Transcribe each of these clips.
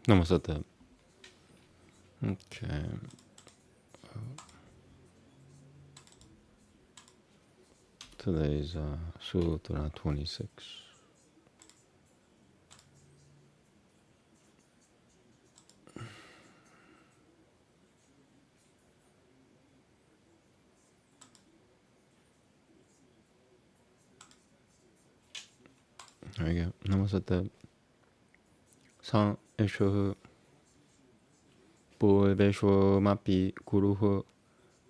Namaste. Okay. Today's Sutra 26. There we go. Namaste. San Esho Purvesho Mapi Guruho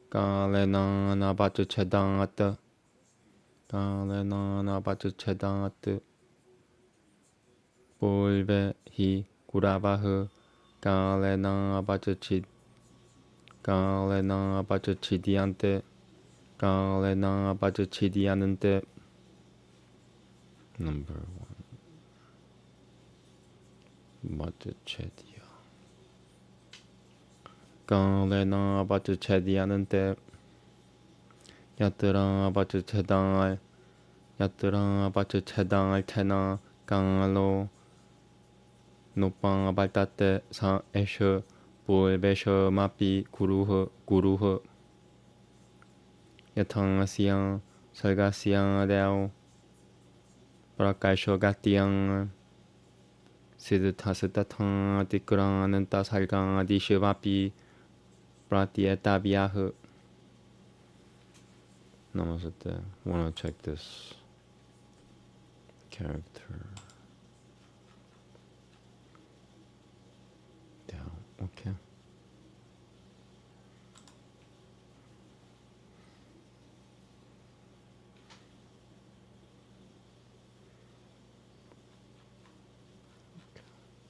Kalena Nabatu Chedangata Kalena Nabatu Chedangata Purve Hi Guravahu Kalena Abatu Chid Kalena Abatu Chidiante Kalena Abatu Chidianante. Number 1. Abatu Chedia Kalena Abatu Chedianante Yatra Abatu Chedang Yatra Abatu Chedang Tena Kangalo Nopang Abatate San Esho Purvesho Mapi Guruho Yatang Siang Sargasiang Deo Prakasho Gatiang Siddhasatatang Dikran Tasalgang Dishivapi Pratyetabiyahu. Namaste. Wanna check this character down. Okay.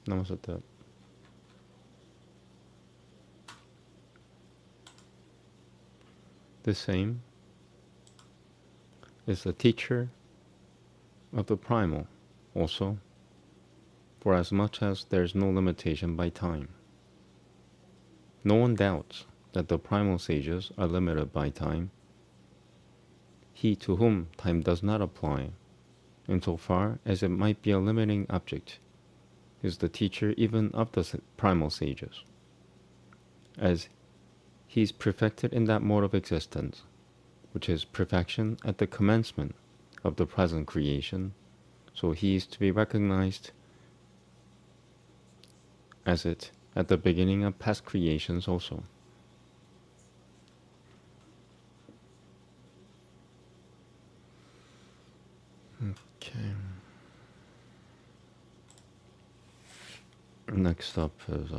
Namaste. The same is the teacher of the primal also, for as much as there is no limitation by time. No one doubts that the primal sages are limited by time. He to whom time does not apply, insofar as it might be a limiting object, is the teacher even of the primal sages, as he is perfected in that mode of existence, which is perfection at the commencement of the present creation, so he is to be recognized as it at the beginning of past creations also. Okay. Next up is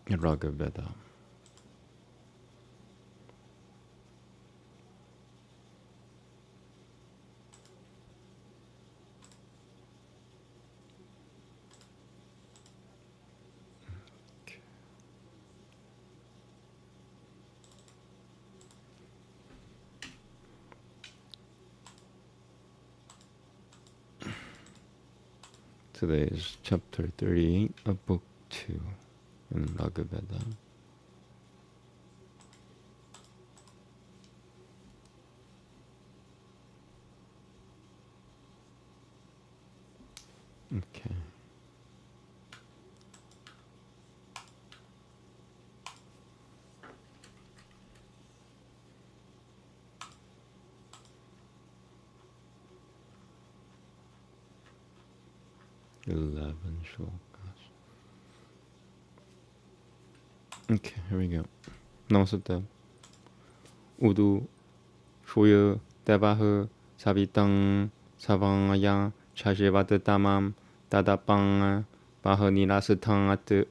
Veda. Today is chapter 38 of book 2 in Veda. Okay. Okay, here we go. Namaste. Udu Shuyu Devahu Savitang Savangaya Chashivatatamam Dadapang Bahanirasatang At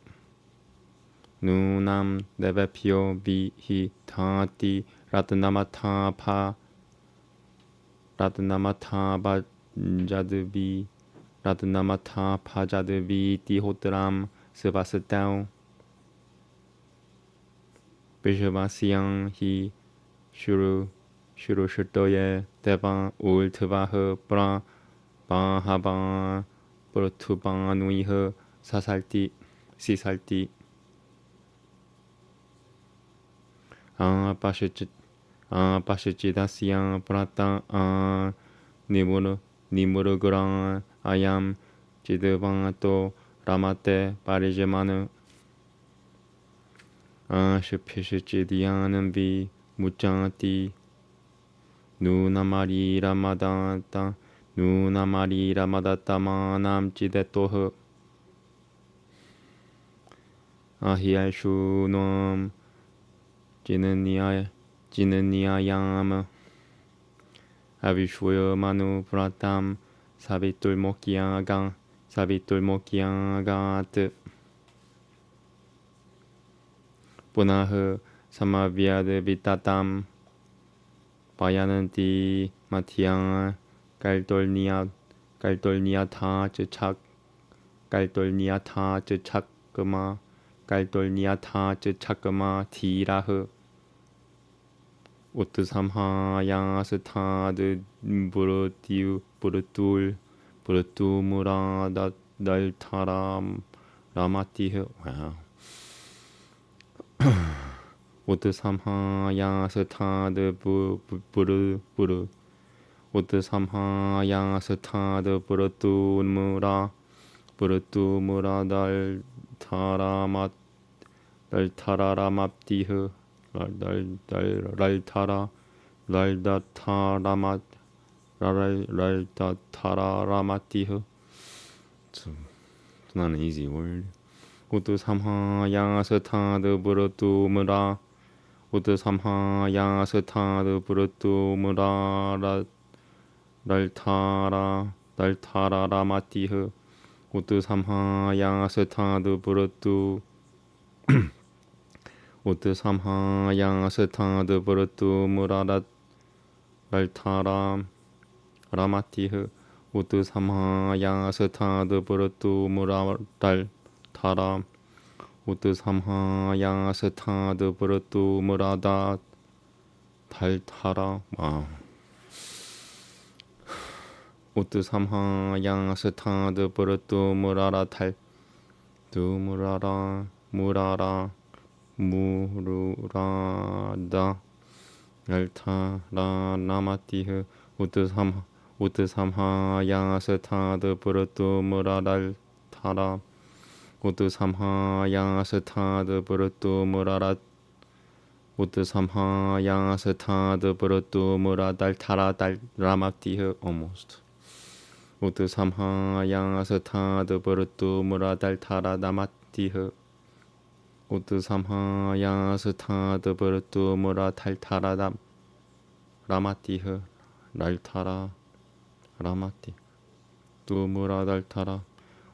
Nunam Devapio Vihi Tati Ratnamata Bajadvi Ratnamata Pajadvi Tihotram Sivasatao Bishavasyang Hi Shuru Shirtoye Devan Ultvaha Bra Bahaban Protubanuiha Sasalti Sisalti Pashichidasyang Prata Nimuruguran Ayam 지드방또 라마테 파리제마느 아슈피시치디아는 비 무짱티 누나마리라마다타 누나마리라마다타마남찌데토흐 아히알슈놈 지느니아얌 아비슈여마누 브라탐 사비툴모키아가트 punaha samavyad vitatam payananti mathyang kaltolniyatha chakma thiraha utsamhayasthad burutumuradat daltharam ramatiha. Wow. utsamhayasthad buru utsamhayasthad burutumura daltararamaptiha laldatararamatiha. It's not an easy word. utsamhayasthad burutumura daltararamatiha. utsamhayasthad burutumura daltararamatiha. utsamhayasthad burutumura daltara utsamhayasthad burutumura daltara. Wow. utsamhayasthad burutumura murada daltararamatiha. utsamhayasthad burutumura daltara utsamhayasthad burutumura daltararamatiha. Almost. utsamhayasthad burutumura daltararamatiha. utsamhayasthad burutumura daltararamatiha. tumura daltara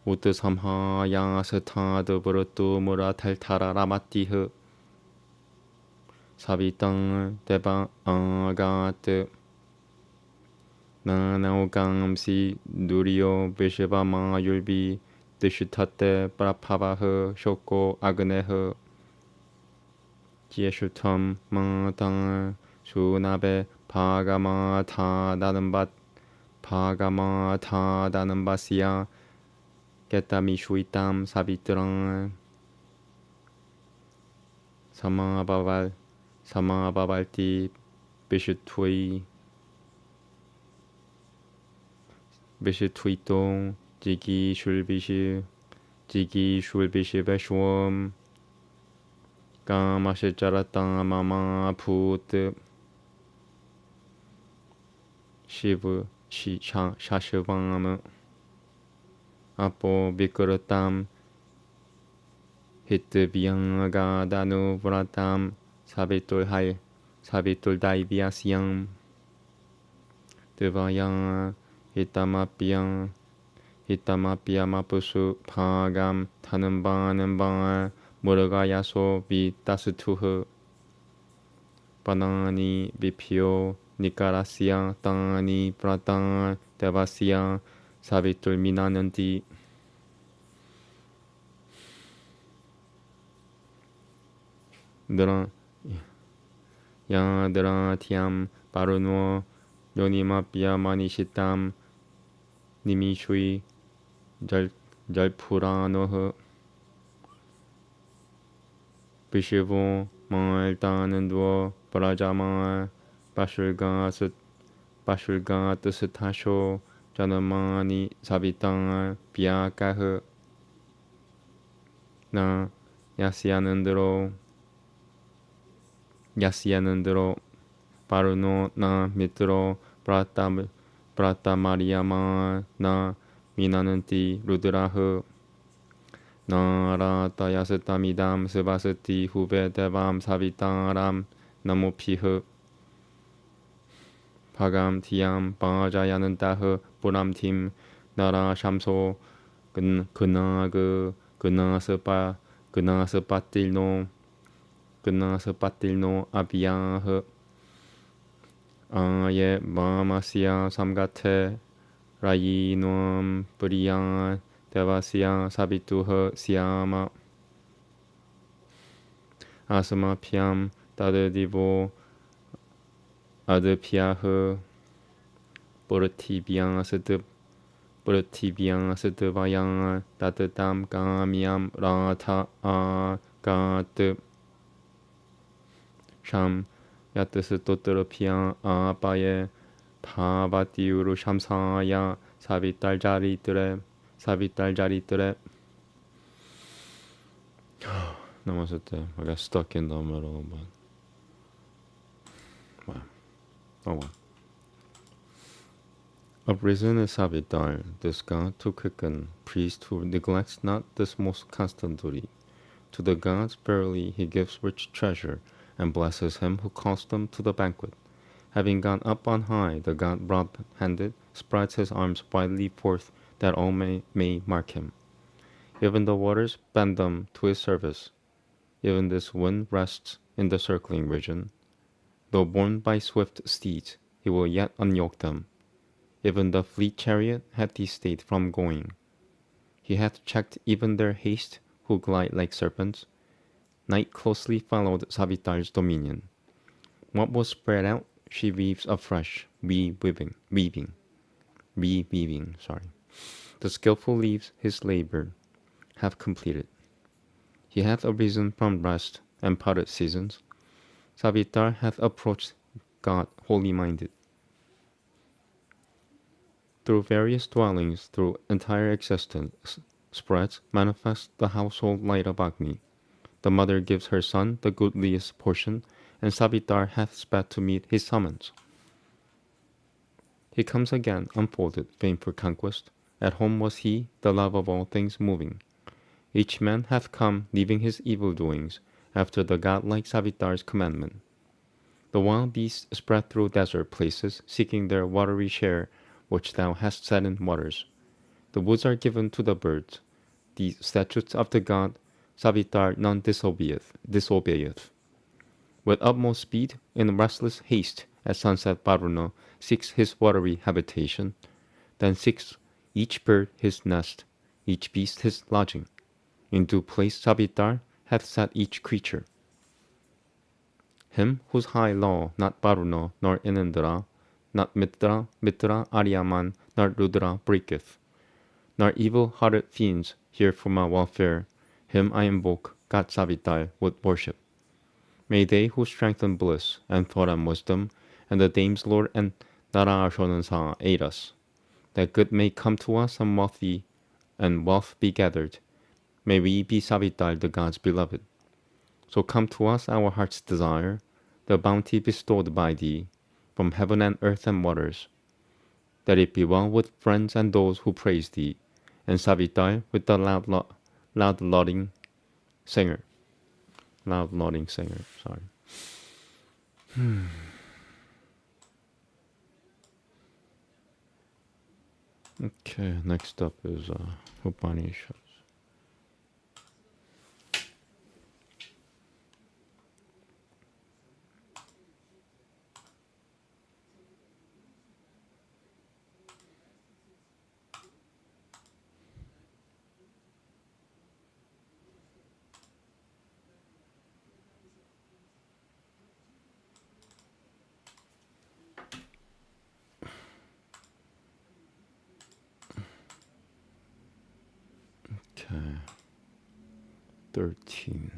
utsamhayasthad burutumura daltararamatiha. sabitang deva agat nanaukamsi duryo vishvama yulbi dishtate prapavaha shoko agneha jeshutam matang sunabe bhagamatha da는 밭이야 깨땀이 슈이땀 사비트랑 사마바발티 비슈투이똥 지기 슐비시 베쇼엄 까마실자라땅 마마 푸트 시브 샤시방 아포 비끄르땀 히트 비앙가 다누 브라땀 사비톨 다이비아시앙 드바양 히타마피앙 마푸수 파감 타는 방을 모르가야소 비타스투흐 바나니 비피오 니카라시아 땅니 프라땅 데바시아 사비툴 미나는디. 야드라 티암 바르노 요니마피아 마니시탐 니미슈이 잘푸라노흐 비시보 마을따는 두어 브라자마 바슐가 뜻스타쇼 Janamani Sabitang Piakahu Na Yasyanandro Paruno Na Mitro Prata Mariama Na Minananti Rudrahu Na Rata Yasatamidam Sivasati Huvedevam Savitaram Namopihu Pagam Tiam Bajayanantahu Puramtim Nara Shamso Gnasapatilno Abhyah Aye Mamasya Samgate Rayinuam Puriyan Devasya Sabituha Syama Asama Pyam Tadadivo Adapyaha Puratibyang Sedvayang Tatatam Kamyam Ratha Agat Sham Yatasatotarapyam Apaye Bhavatiuru Shamsaya Savital Namaste. I got stuck in the middle, but wow. Oh well. Uprisen is Savitar, this god to quicken, priest who neglects not this most constant duty. To the gods verily he gives rich treasure, and blesses him who calls them to the banquet. Having gone up on high, the god broad-handed spreads his arms widely forth, that all may mark him. Even the waters bend them to his service. Even this wind rests in the circling region. Though borne by swift steeds, he will yet unyoke them. Even the fleet chariot hath he stayed from going. He hath checked even their haste, who glide like serpents. Night closely followed Savitar's dominion. What was spread out, she weaves afresh, reweaving. The skillful leaves his labor, have completed. He hath arisen from rest and parted seasons. Savitar hath approached God holy-minded. Through various dwellings, through entire existence, spreads, manifests the household light of Agni. The mother gives her son the goodliest portion, and Savitar hath sped to meet his summons. He comes again, unfolded, famed for conquest. At home was he, the love of all things moving. Each man hath come, leaving his evil doings, after the godlike Savitar's commandment. The wild beasts spread through desert places, seeking their watery share, which thou hast set in waters. The woods are given to the birds. The statutes of the god Savitar none disobeyeth. With utmost speed, in restless haste, at sunset Varuna seeks his watery habitation. Then seeks each bird his nest, each beast his lodging. In due place Savitar hath set each creature. Him whose high law not Varuna nor Inindra, not Mitra, Aryaman, nor Rudra breaketh. Nor evil-hearted fiends here for my welfare, him I invoke, God Savitar, with worship. May they who strengthen bliss, and thought and wisdom, and the dame's lord and Narashonansa aid us, that good may come to us and wealth be gathered. May we be Savitar, the God's beloved. So come to us our heart's desire, the bounty bestowed by thee, from heaven and earth and waters. That it be well with friends and those who praise thee, and Savitar with the loud lauding singer. Sorry. Okay, next up is Upanishads. Okay, 13.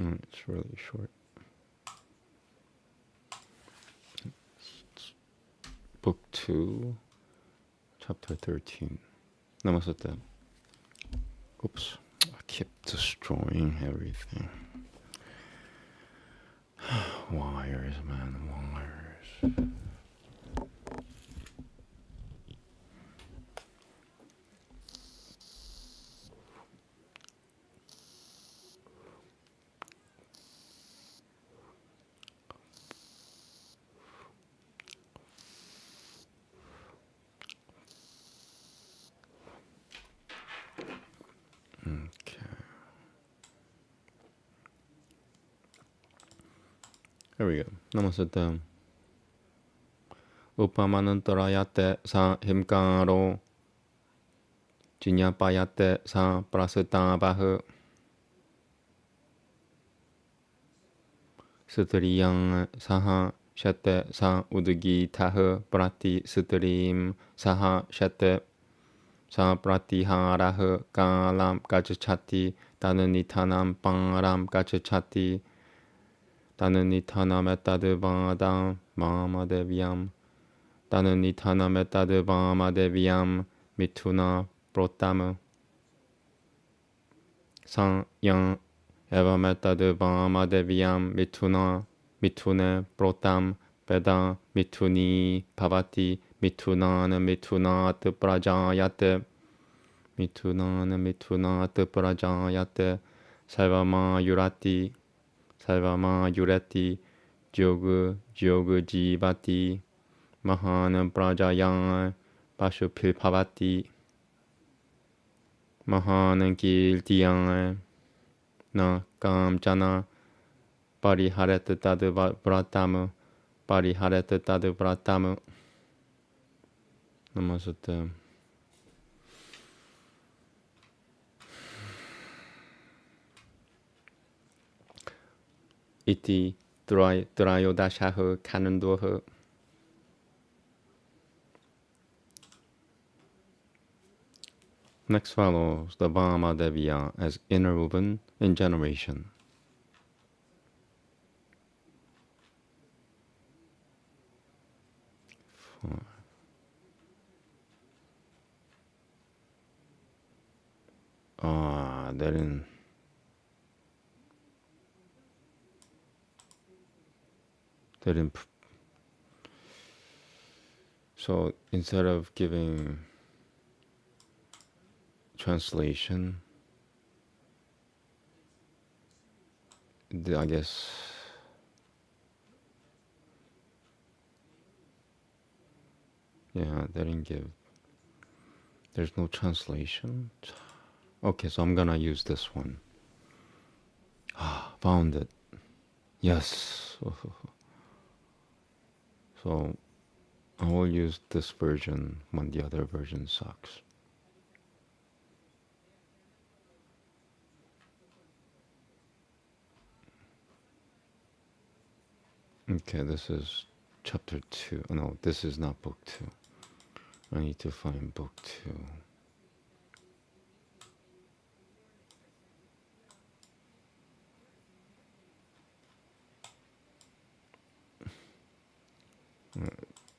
It's really short. It's book 2, chapter 13. Namaste. Oops, I keep destroying everything. Wires, man, wires. Here we go. Namaste. Upamanantarayate sa himkaro jinyapayate sa prasutabahu sutriyang saha shate sa udgi tahu prati sutrim saha shate sa pratiharahu kalam gachati tanunitanam param gachati tanunitanam etadubadam mamadevyam tanunitanam etadubamadevyam mituna protamu sang evam etadubamadevyam mitune protam veda mituni bhavati mitunana mitunat prajayate mitunana mitunat prajayate sarvama yurati jogu jivati mahanam prajayang pashupil bhavati mahanam kirtiyang na kamchana parihareta tadu vratamu. Namaste. Iti trayodashahu kanandohu. Next follows the Vāmadevya as interwoven in generation. So instead of giving translation, I guess they didn't give, there's no translation. Okay, so I'm gonna use this one. Found it. Yes. So I will use this version when the other version sucks. Okay, this is chapter 2. No, this is not book 2. I need to find book 2.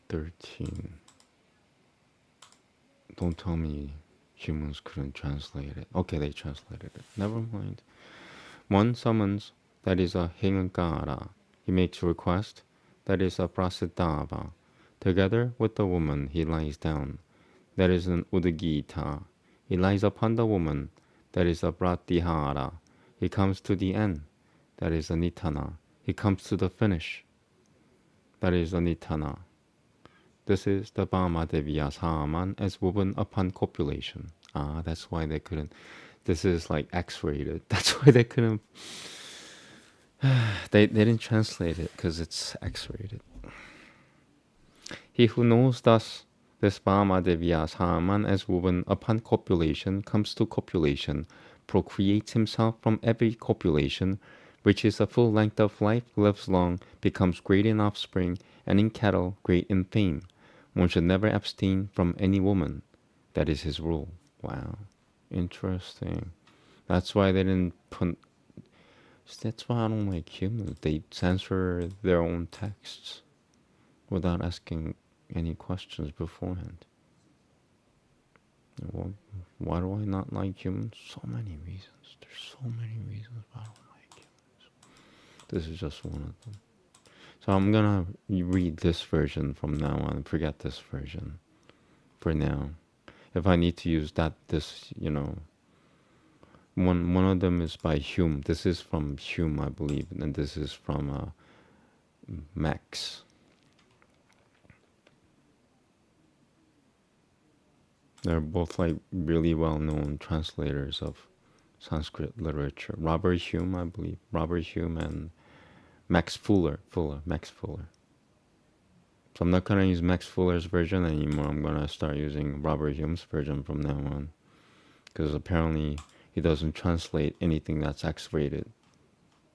13. Don't tell me humans couldn't translate it. Okay, they translated it. Never mind. One summons, that is a hingankara. He makes request, that is a prasidava. Together with the woman, he lies down, that is an udagita. He lies upon the woman, that is a pratihara. He comes to the end, that is a nitana. He comes to the finish, that is a nitana. This is the Vāmadevya's āmēn as woven upon copulation. That's why they couldn't. This is like X-rated. That's why they couldn't. They didn't translate it because it's X-rated. He who knows thus this Vāmadevya's āmēn as woven upon copulation comes to copulation, procreates himself from every copulation, reaches a full length of life, lives long, becomes great in offspring, and in cattle great in fame. One should never abstain from any woman. That is his rule. Wow. Interesting. That's why they didn't put So that's why I don't like humans. They censor their own texts without asking any questions beforehand. Well, why do I not like humans? So many reasons. There's so many reasons why I don't like humans. This is just one of them. So I'm gonna read this version from now on. Forget this version for now. If I need to use one of them is by Hume. This is from Hume, I believe, and this is from Max. They're both like really well-known translators of Sanskrit literature. Robert Hume, I believe. Robert Hume and Max Fuller. Max Fuller. So I'm not gonna use Max Fuller's version anymore. I'm gonna start using Robert Hume's version from now on, because apparently he doesn't translate anything that's X-rated.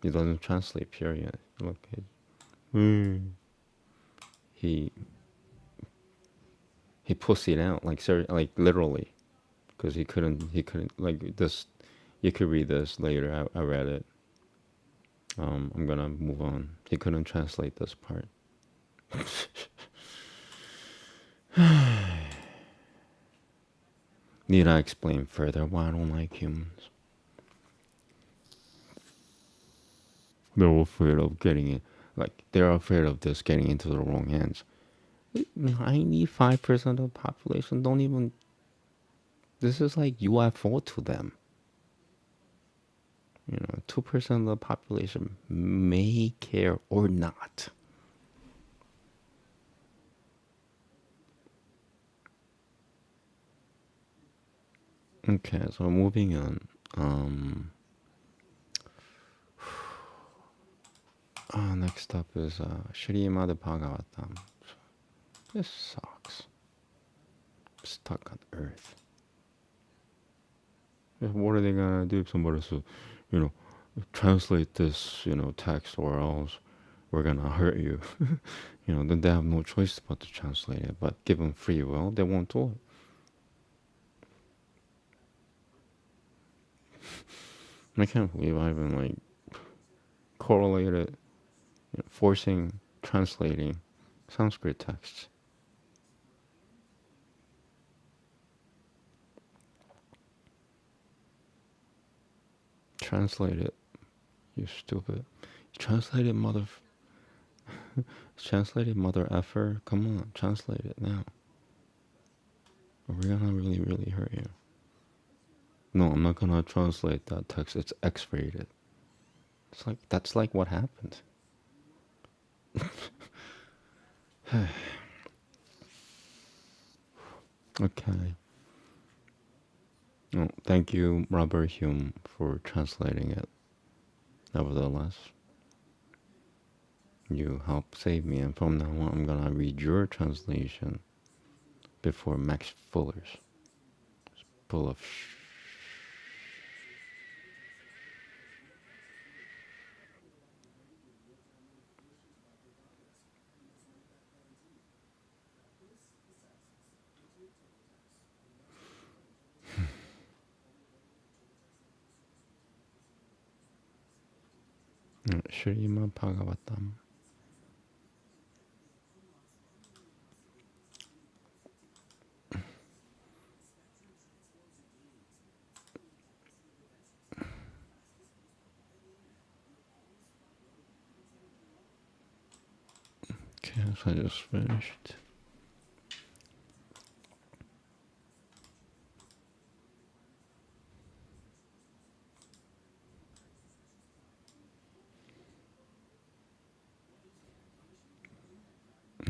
He doesn't translate. Period. Look, he pussied out like literally, because he couldn't like this. You could read this later. I read it. I'm gonna move on. He couldn't translate this part. Need I explain further why I don't like humans? They're afraid of getting it. They're afraid of this getting into the wrong hands. 95% of the population don't even. This is like UFO to them. 2% of the population may care or not. Okay, so moving on. Next up is Srimad Bhagavatam. This sucks. Stuck on Earth. What are they gonna do if somebody says, translate this, text, or else we're gonna hurt you? Then they have no choice but to translate it. But given free will, they won't do it. I can't believe I even correlated, forcing translating Sanskrit texts. Translate it, you stupid. Translate it, translate it, mother effer. Come on, translate it now. Or we're gonna really, really hurt you. No, I'm not gonna translate that text. It's X-rated. That's like what happened. Okay. Oh, thank you, Robert Hume, for translating it. Nevertheless, you helped save me, and from now on, I'm gonna read your translation before Max Fuller's. It's full of Srimad Bhagavatam. Okay, so I just finished.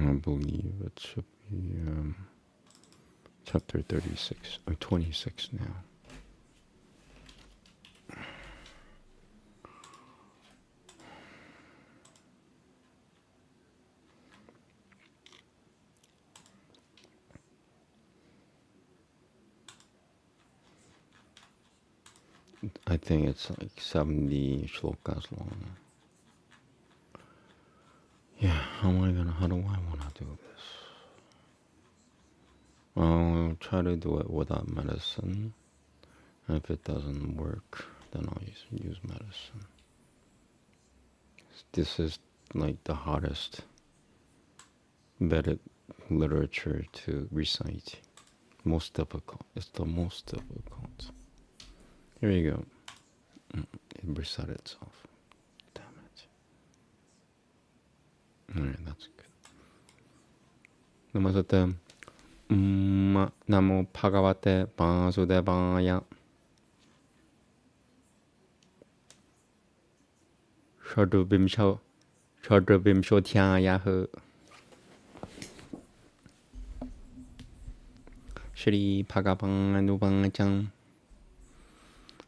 I believe it should be chapter 36 or 26 now. I think it's like 70 shlokas long. Yeah, how do I want to do this? I'll try to do it without medicine. And if it doesn't work, then I'll use medicine. this is like the hardest Vedic literature to recite. Most difficult. It's the most difficult. Here you go. It reset itself. Damn it. Alright, that's good. Namaste. Namo Bhagavate Vasudevaya. Shadruvimshotyayah. Shri Bhagavan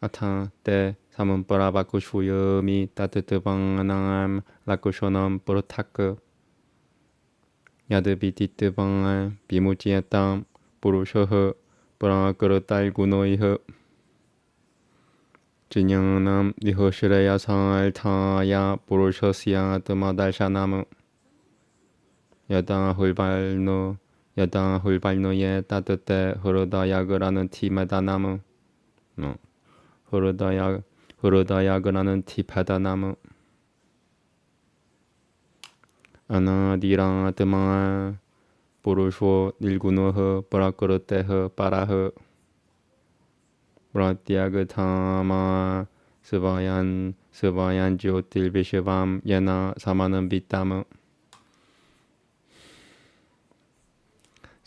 Atha te samumparabakushuyami tatutvanam lakushonam purutak yadabititvan bimuchyatam purushoh prakartalgunoih 진양남 니허시레야 살타야 purushasya madalshanam 야다 훌발노에 따뜻해 흐르다야그라는 티메다나무 흐르다야그라는 티페다나무 아나디라트마 puruso nilgunoh prakriteh parah pratyagtama svayan jyotilvishivam yena samanam vitam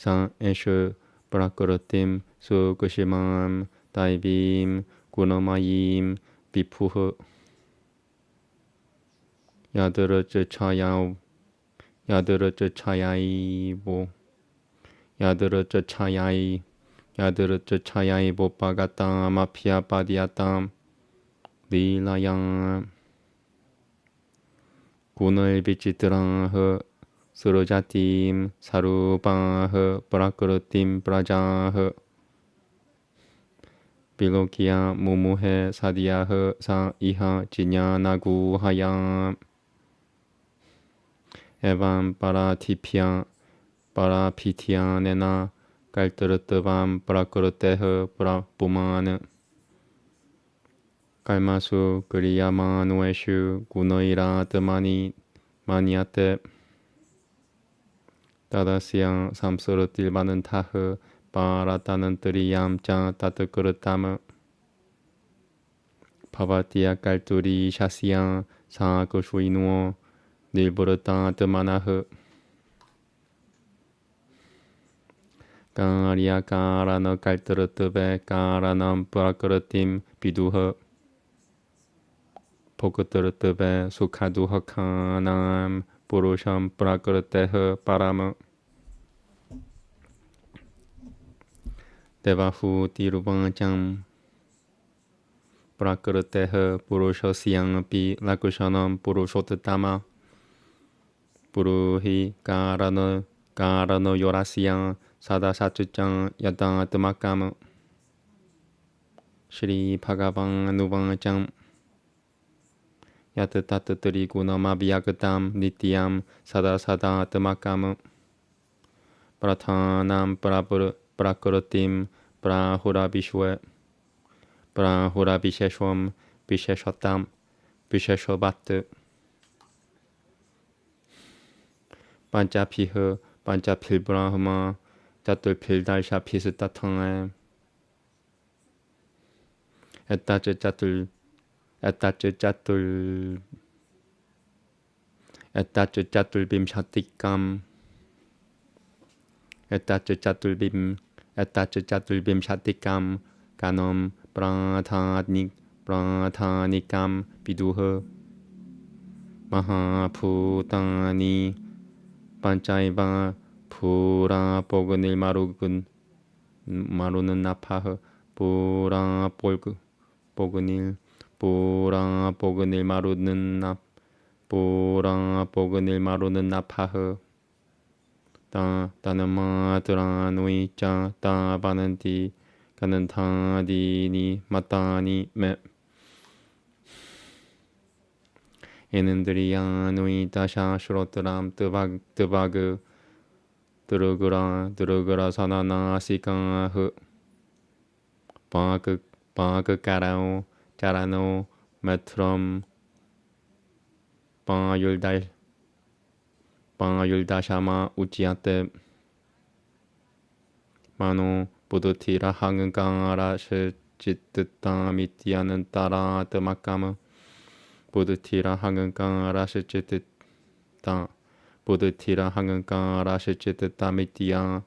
사 에슈 브라크르팀 수쿠시맘 다이빔 구노마임 비푸흐 야드르츠 차야이 보파가타 마피아 바디아탐 릴라양 군을 비치트랑흐 수르자팀 사루바흐 브라크르팀 브라자흐 빌로키아 무무헤 사디아흐 사이하 지냐나구하얌 에반 파라피티아네나 깔뜨르뜨밤 브라크르테흐 브라부마느 깔마수 그리야마누에슈 구노이라 뜨마니 마니아테 따다시양 삼스르틸바는 타흐 바라타는 뜨리얌짱 따뜻그릇담 파바티아 깔뚜리 샤시양 사그슈이누어 닐브르따 뜨마나흐 까리아 까라너 깔뜨르뜨베 까라남 브라크르팀 비두흐 포크뜨르뜨베 수카두허카남 purusham prakriteh param devahu tiruvacham prakriteh purushasyam pi lakushanam purushottama puruhi karano yorasyam sadasachang yadatmakam Shri Bhagavan Nuvacham 야트타트트리구나마비야그담 니티얌 사다사다 뜨마까무 브라타남 브라크르팀 브라후라비슈에 브라후라비셰솨솨엄 비셰솨땀 비셰솨바트 반짜피흐 반짜필브라흐마 짜툴필달샤피스타탕에 에따쯔짜툴 에따쯔짜툴빔 샤티캄 가놈 브라타니캄 비두흐 마하푸타니 반짜이바 부라보그닐 마루는 나파흐 부라보그닐 마루는 나파흐 따나마드라누이짜 따바는디 가는 타디니 마따니 메 에는드리야누이 다샤슈로트람 뜨바그 드르그라 사나나 시강흐 바그 까라오 짜라노 메트럼 방아율다샤마 우지아테 마노 부드티라 항은강아라 실짓뜻다 미티아는 따라 드마까무 부드티라 항은강아라 실짓뜻다 부드티라 항은강아라 실짓뜻다 미티아는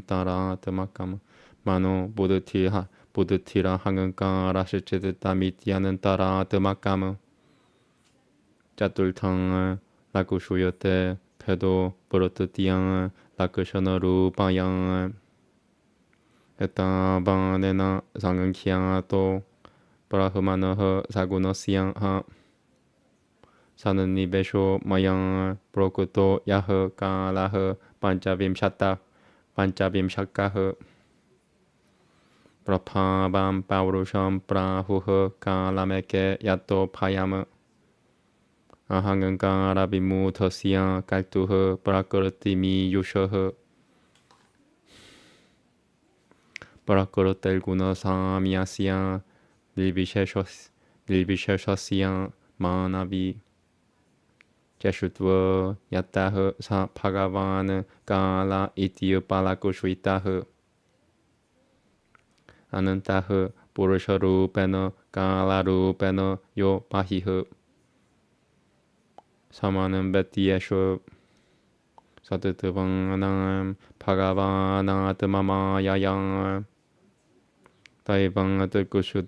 따라 드마까무 마노 부드티라 항은강아라 실짓뜻다 미티아는 따라 드마까무 짜툴탕 라쿠슈요테 페도 브로트티앙 라쿠셔너루바양 에타바네나 상은키앙아또 브라흐마너허 사구너시앙하 사는니베쇼 마양 브로쿠토 야허 까라허 반짜빔샤카허 브라파밤 파우루샴 브라후허 까라메케 야토 파야머 아항은강아라비무터시앙 깔투허 브라끄르티미 유셔허 브라끄르텔구너 사미아시앙 닐비셰셔시앙 마나비 제슈트워 야타허 사 파가바는 까라 이티으 발라쿠슈이타허 아는타허 부르셔루페너 까라루페너 요 바히허 사마는 베티에쇼 사드드방낭 파가바나드마마야양 다이방아드쿠슈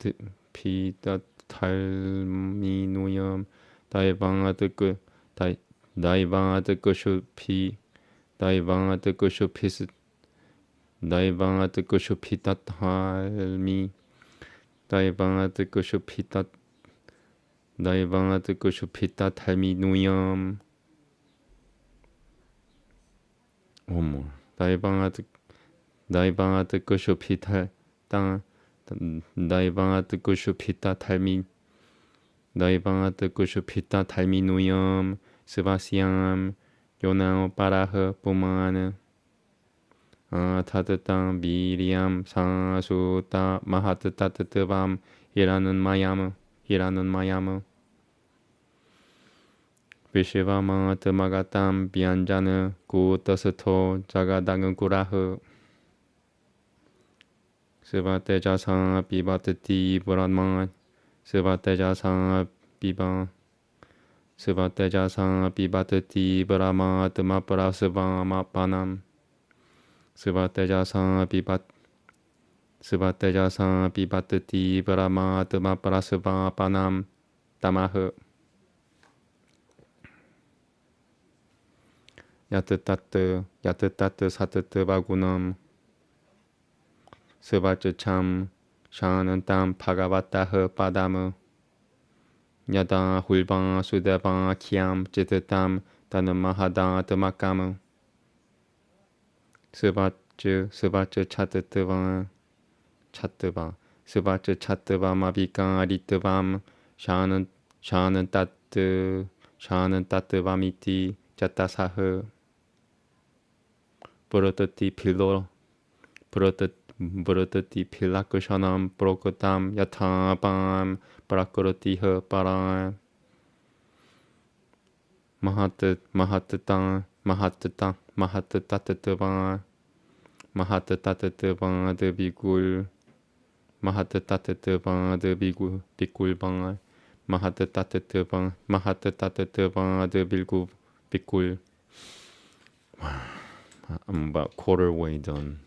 피다탈미누염 다이방아드쿠슈 피다탈미 다이방아드쿠슈 피다탈미누염 One more. 다이방아드쿠슈 피타탈미누염 스바시암 요나오 파라흐 부마는 타드땅 비리암 사수타 마하트타트트밤 히라는 마야무 비시바마트마가탐 비안자느 구떠스토 자가당은 구라흐 스바테자사 비바트티 브란만 스바테자사 비바트티 브라마트마프라스바마파남 스바테자사 비바트티 브라마트마프라스바파남 타마흐 야트따뜨 사뜨뜨 바구넘 스바츠참 샤는땀 파가바따흐 빠다무 야다 훌방 수데방 키암 찌뜨땀 다는마하다 드마까무 스바츠 차뜨뜨방 스바츠 차뜨바 마비강 아리뜨밤 샤는 따뜨바미티 자따사흐 브로트티 필라크셔남 브로크담 야타밤 브라크르티흐 빠람 마하트따뜨뜨방 드비굴 마하트따뜨뜨방 드비굴방 마하트따뜨뜨방 드비굴 I'm about quarter way done.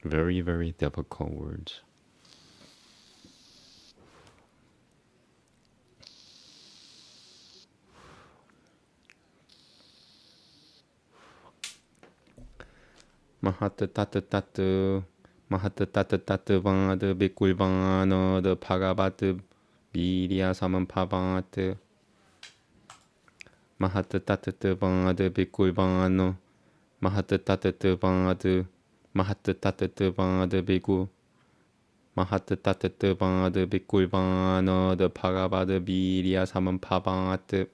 Very, very difficult words. 마하트따뜨 방아드 비꿀방아너 파가바트 비리아 사만 파방아트 마하트따뜨 방아드 비꿀방아너 마하트따뜨 방아드 비구 마하트따뜨 방아드 비꿀방아너 파가바트 비리아 사만 파방아트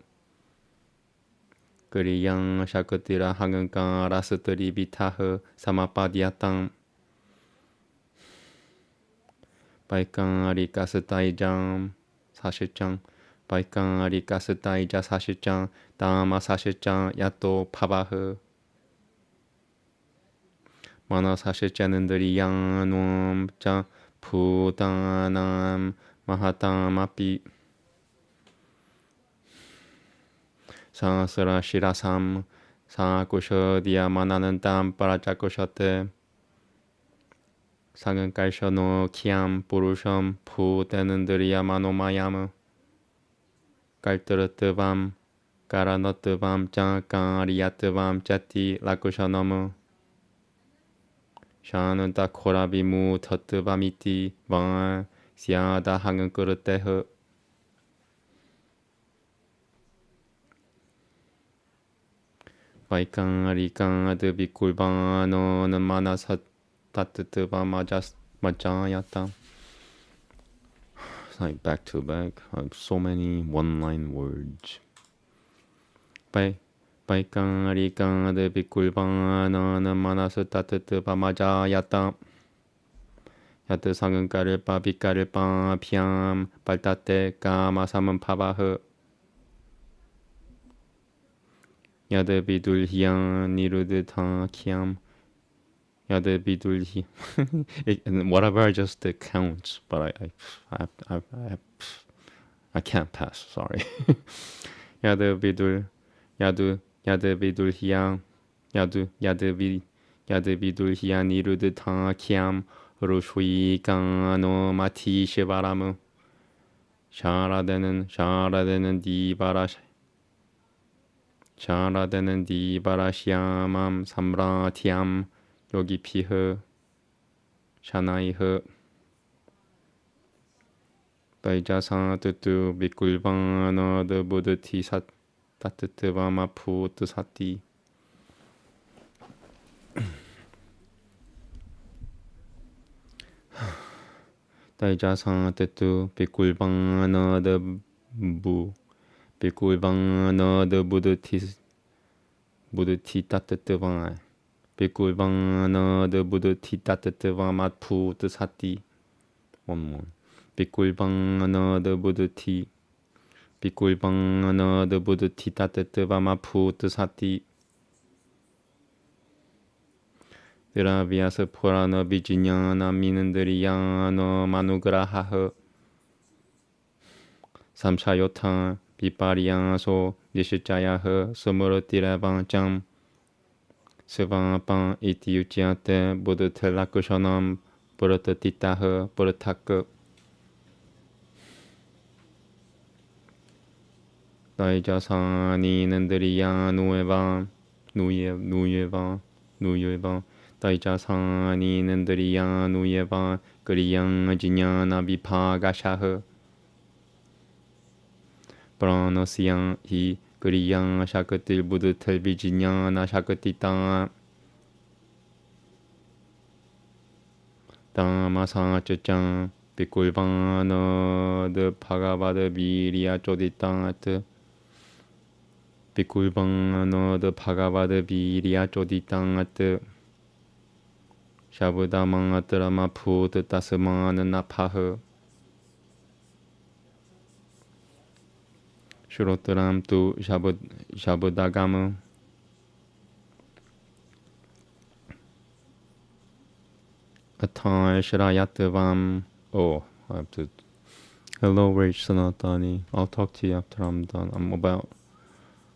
그리양 샤크티라 항은강 라스트리 비타흐 사마파디아땅 바이강 아리카스타이장 사실장 바이깡아리 가스다이자 사실장 다마 사실장 야또 파바흐 마나 사실자는들이 양놈자 부다남 마하다마피 사스라 시라삼 사쿠셔디야 마나는 땀 빠라자쿠셔테 상은 깔셔노 키암 부루섬 푸데는들이야 마노마야무 깔뜨르뜨밤 까라너뜨밤 짱까리야뜨밤 짜띠 라쿠셔너무 샤는 따코라비무 터뜨밤이띠 왕 시아다 항은 끄르떼흐 바이깡아리깡 아드비 꿀방너는 마나사 따뜨뜨밤 맞자야따. It's like back to back, like so many one-line words. 바이깡아리깡 아드비 꿀방너는 마나사 따뜨뜨밤 맞자야따. 야뜨 상은 까를빠 비까를빠 피암 발따떼 까마삼은 파바흐 야드 비둘히양 니루드 타 키암 야드 비둘히 whatever I just did counts, but I can't pass. Sorry. 야드 비둘히양 야드 비둘히양 니루드 타 키암 루슈이강노 마티 시바라무 샤라데는 디바라시암암 삼라티암 요기피흐 샤나이흐 바이자사 뜨뜨 비꿀방너드 부드티사 따뜨뜨바마푸 뜨사띠 다이자사 뜨뜨 비꿀방너드 부드티 따뜨뜨방 비꿀방너드 부드티 따뜨뜨방 마푸 뜨사띠 원문 비꿀방너드 부드티 따뜨뜨방 마푸 뜨사띠 드라비아스 포라너 비지냐나 미는들이야너 마누그라하흐 삼샤요타 비파리야소 니시자야흐 스무르티레방짱 스방빵 이티유지아테 부드텔라쿠셔넘 부르트티타흐 부르타크 다이자사니는들이야 누예방 다이자사니는들이야 누예방 그리양 지냐나 비파가샤흐 브라노시양 히 그리양 샤크틸 부드텔 비지냐나 샤크티타 다마사쩌짱 비꿀방너드 파가바드 비리아 쪼디땅아트 비꿀방너드 파가바드 비리아 쪼디땅아트 샤부다망아트라마 푸드 따스망아는 나파흐 슈로트람 뚜 샤부다가무 아타이 시라야트밤. Oh, I have to. Hello, Rach Sanatani. I'll talk to you after I'm done. I'm about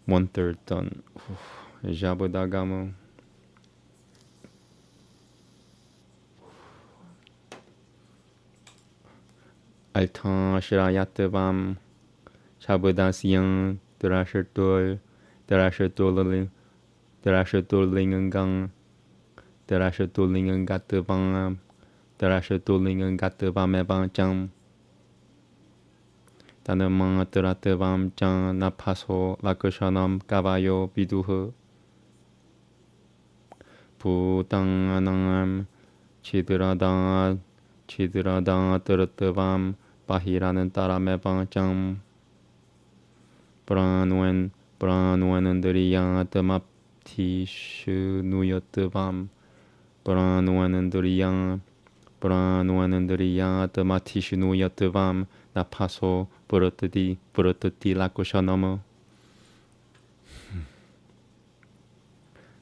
1/3 done. Jabudagamu. Altan Shirayatabam. Shabudasiyang. Drashatul Lingangang. Drashatul Lingangatabam. Drashatul Lingangatabam. Tanamang Jan Napaso Lakushanam Kavayo Biduhu Putanganam Chidrada Turtavam Bahiranan Taramebang Branwen and Diriyan Tishu Nuyotvam Branwen and Diriyan Pranuanandriya Matishinu Yatavam Napaso Puratati Lakushanama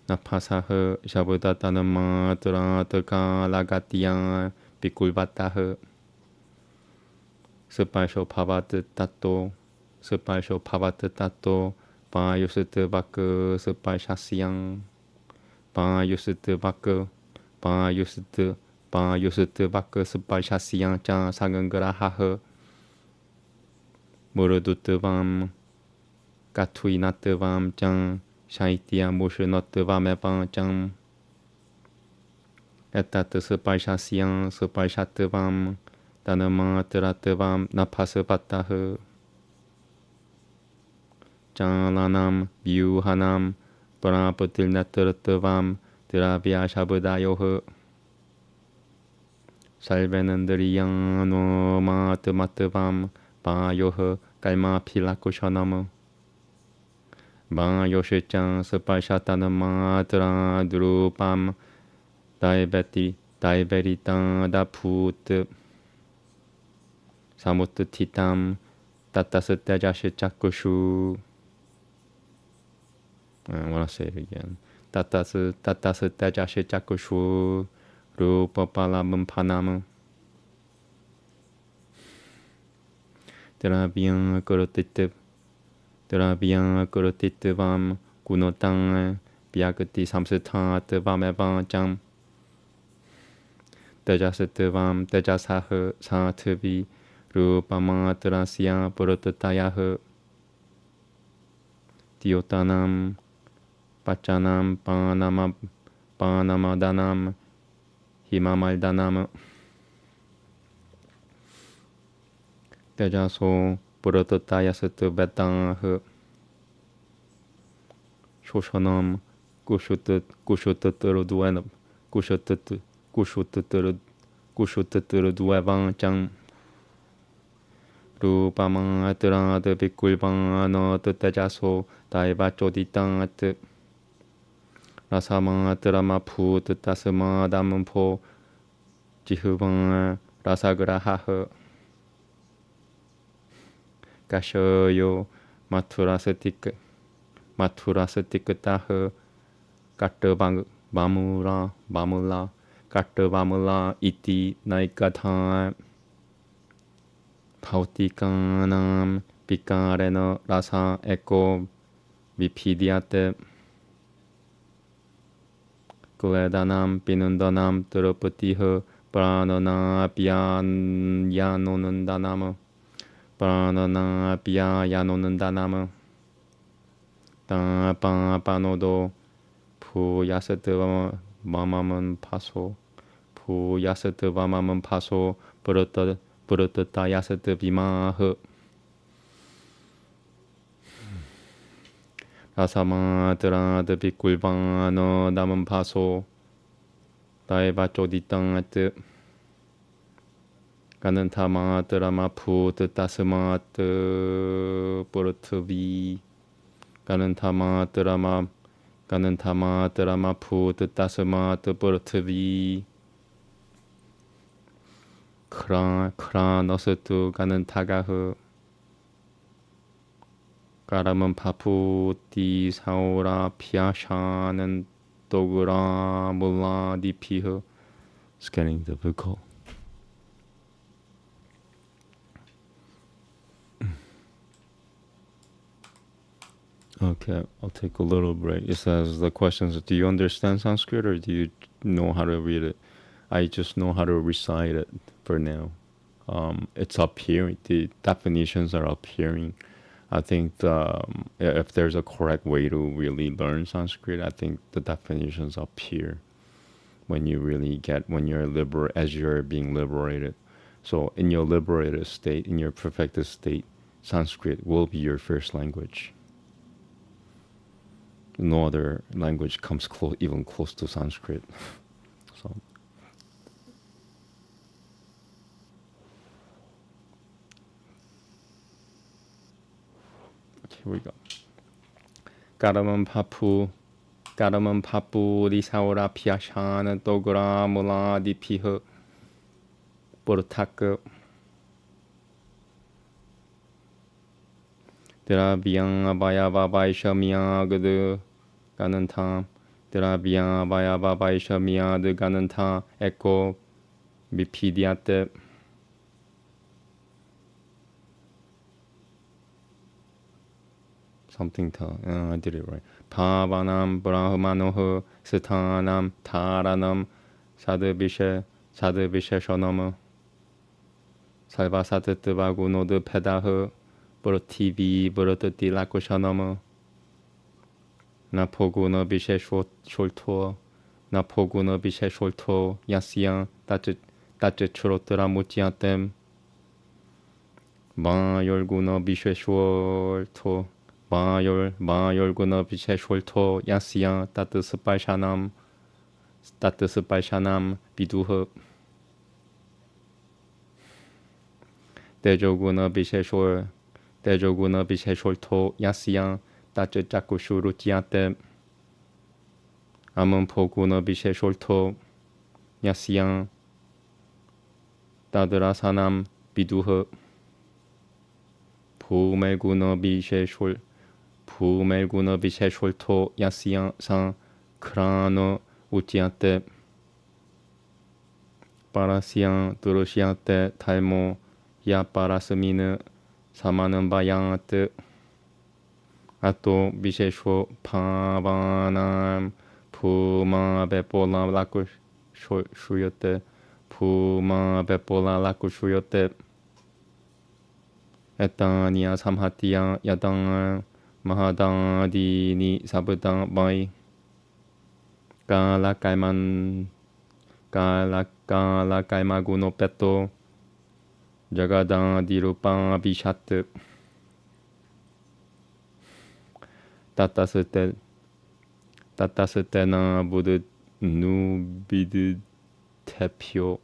Napasaha Shabudatanama Turataka Lagatia Pikulvataha Sepasho Pavat Tato Sepasho Pavat Tato Pa Yusut Baka Sepashasiang Pa Yusut Baka Pa Yusut Baka Sepashasiang Cha Sagangraha Murudutuvam Katuinatuvam Chang Shaitia Mushunotuvam Evan Chang Etat Sepashasiang Sepashatuvam Tanama Teratuvam Napasapataha Chalanam Vyuhanam Parapatil Naturatuvam Tiravya Shabudayoha Salvenandriyano Matmatavam Bayoha Kalma Pilakushanama Bayoshichang Sapashatanama Drupam Diabetan Daput Samuttitam Tatasatajashi I want to say it again. Tatasatajashi Chakushu Rupa Palamam Panama Terabian Kurotitivam Gunotang Biagati Samsitat Vamevan Jam Tejasativam Tejasah Satavi Rupamatrasya Purotatayaha Tiotanam Pachanam Panamadanam Himamaldanam Tejaso Purotatayasatu Betang Shoshanam Kushutaruduenam Kushutaruduevan Chang Rupamatrad Pikulvano Tejaso Daivachoditat Rasamatra Tasmadampo Jihuvan Rasagraha Kashoyo Maturasatikataha Bamula Iti Naikatha Pautikanam Pikarena Rasa Eko Vipidiate Kuledanam Pinundanam Turupatiha Pranana Piyanyanonandanama Pranana Piyanonandanama Panodo Puyasatava Mamaman Paso Puyasatava Mamaman Paso Purutatayasat Vimaha Rasamatra Pikulvano Daman Paso Daivachoditangat Ganantamatra Put Tasmat Purutavi Ganantamatra Put Tasmat Purutavi Kranosatu Ganantagaha Karaman Paputi Saura Pyashanan Dogura Mula Dipiha. It's getting difficult. Okay, I'll take a little break. It says the question is, do you understand Sanskrit or do you know how to read it? I just know how to recite it for now. It's appearing. The definitions are appearing. I think if there's a correct way to really learn Sanskrit, I think the definitions appear when you really when you're as you're being liberated. So in your liberated state, in your perfected state, Sanskrit will be your first language. No other language comes even close to Sanskrit. So. Here we go. Karaman Papu Lisaura Piashana Dogra Mula Dipiha Borotaka Derabiang Abaya Babaisha Miagadu Gananta Derabiang Abaya Babaisha Miadu Gananta Echo Bipidiate something I did it right. Pavanam Brahmanoh Sitanam Taranam Sadvishe Shonama Salvasatvagunod Pedah Borotivi Borotati Lakushanama Napoguna Bishe Sholto Napoguna Bishe Sholto Yasian Tache Chorotra Mutiatem Mayolguna Bishe Sholto 마열구나 비체 숄토 야시야 따뜻스빨샤남 비두흐 대조구나 비체 숄토 야시야 따뜻자쿠슈루티아테 아문포구나 비체 숄토 야시야 따드라사남 비두흐 부멜구나 비체 숄토 야시양 상 크라노 우티아테 파라시양 드로시아테 탈모 야파라스미느 사마는 바양아트 아또 비셰쇼 파바남 푸마베폴라 라쿠 슈요테 푸마베폴라 라쿠 슈요테 에타니아 삼하티야 야당 마하다디니 사부당 바이 깔라깔마구노 페토 자가다디루파 비샤트 따따스테나 부드 누비드 테피오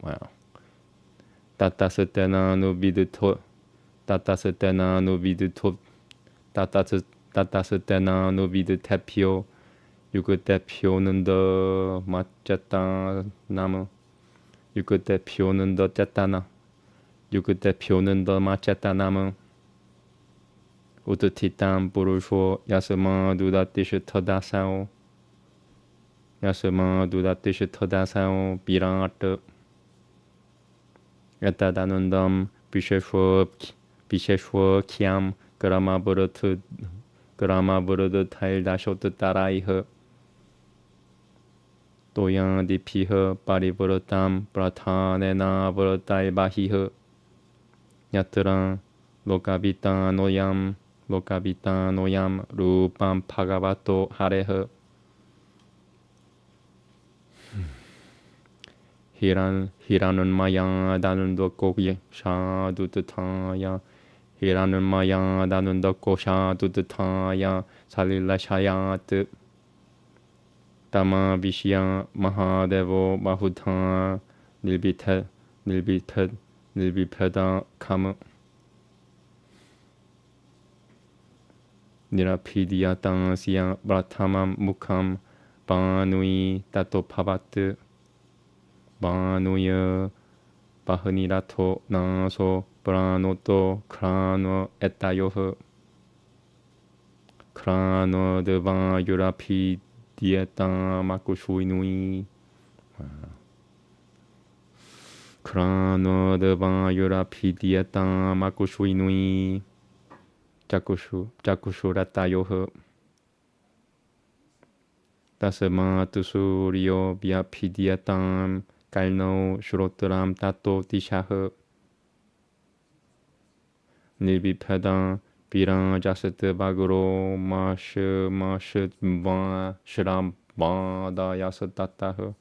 따따스테나 누비드 토 따따스테나 누비드 토 따따스테나 누비드 테피오 유그테피오는 더 맞쨌다 나무 유그테피오는 더 쨌다나 유그테피오는 더 맞쨌다 나무 우드티탄 부르쇼 야스마 두다티시 터다사오 야스마 두다티시 터다사오 비랑아트 에따다는담 비셰쇼 키암 그라마브르드 타일다쇼트 따라이흐 또양디피흐 파리브르담 브라타네나 브르타이바히흐 야트랑 로카비타노얌 루밤 파가바토 하레흐 히라는 마야 다는 덕고기 샤두트타야 히라는 마야 다는 덕고 샤두트타야 살릴라샤야트 다마비시야 마하데보 마후타 닐비페다 카무 니라피디야 땅시야 브라타맘 무캄 바누이 따토파바트 바누여 바흐니라토 나소 브라노토 크라노 에타요흐 크라노 드바 유라피디에타 마쿠슈이누이 크라노 드바 유라피디에타 마쿠슈이누이 자쿠슈라타요흐 다스마 투수리오 비아피디에탐 깔노 슈로트람 따토 디샤흐 닐비페다 비랑 자스트 바그로 마시 바 시람 바다 야스 따따흐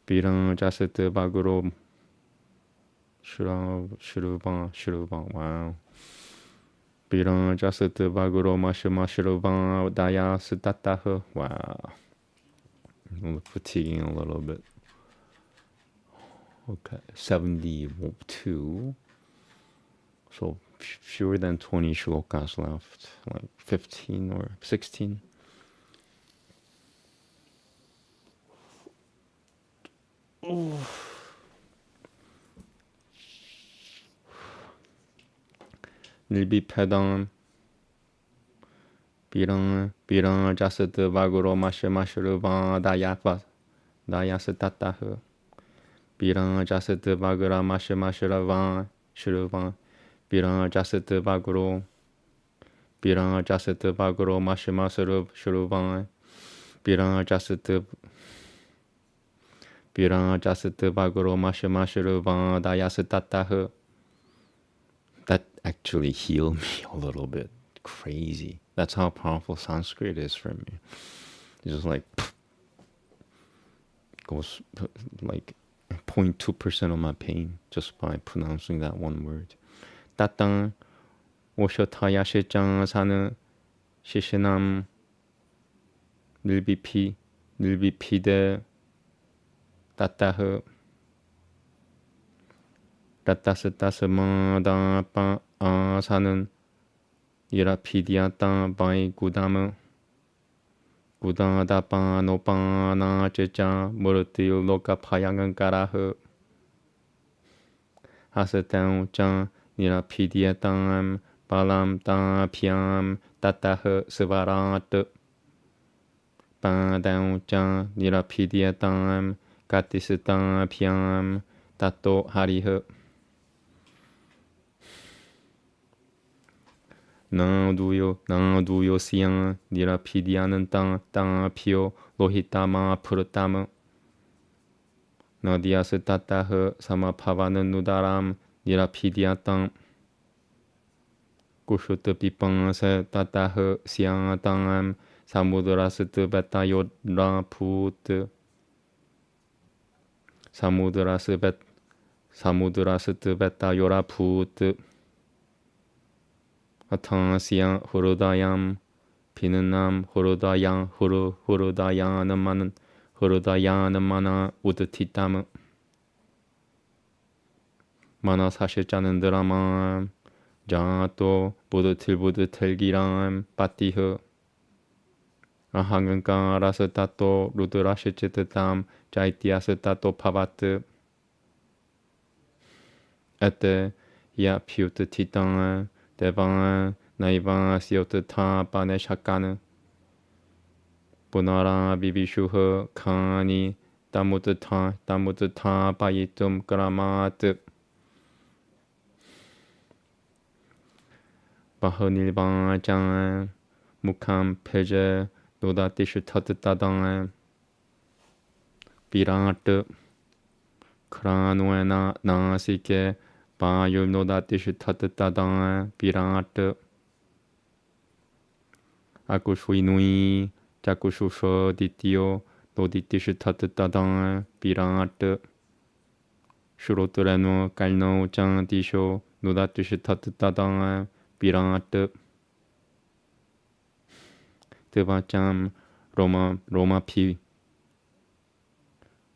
비랑 자스트 바그로 시루바 와우 비랑 자스트 바그로 마시루바 다야스 따따흐 와우 I'm fatiguing a little bit. Okay, 72. So fewer than 20 shlokas left, like 15 or 16. nilbipedam birang jasat vaguro mashruva dayasa tataha birang jasat vagura mashruva shruva birang jasat vaguro mashruva shruva birang jasat vaguro mashruva dayasa tataha. That actually healed me a little bit. Crazy. That's how powerful Sanskrit is for me. It's just like goes like 0.2% of my pain just by pronouncing that one word. 따땅 오셔타야 실장 사는 시시남 늘비피데 따따흐 따따스따스마다빠 사는 이라피디아따 바이 구다무 구다다빠 노빠나 제자 무르티우 로카 파양은 까라흐 하스땅우짱 이라피디아땅 발람따 피암 따따흐 스바라트 빠다우짱 이라피디아땅 까티스땅 피암 따또 하리흐 나두요 시양 니라피디아는 땅 피오 로히타마 푸르타무 나디아스 따따흐 사마파바는 누다람 니라피디아 땅 구슈트 비빵세 따따흐 시양 땅암 사무드라스트 베타요라 푸트 사무드라스트 베타요라 푸트 아탕시양 후르다얌 비는남 후르다양 후르다야는 마나 우드티타무 마나 사실자는 드라마 자또 부드틸기람 빠티흐 아항은까 라스타또 루드라시치트탐 자이티아스타또 파바트 에테 야피우트 티땅 대방은 나이방 시오트 타 바네 샤카는 보나라 비비슈흐 카니 따무트 타 바이툼 그라마트 바흐닐방 장 무캄 페제 노다티슈 타트따당 비랑아트 크라노에나 나시케 바율노다티슈 타트따당 비랑아트 아쿠슈이누이 자쿠슈쇼 디티오 노디티슈 타트따당 비랑아트 슈로트레노 깔노 짱티쇼 노다티슈 타트따당 비랑아트 드바짬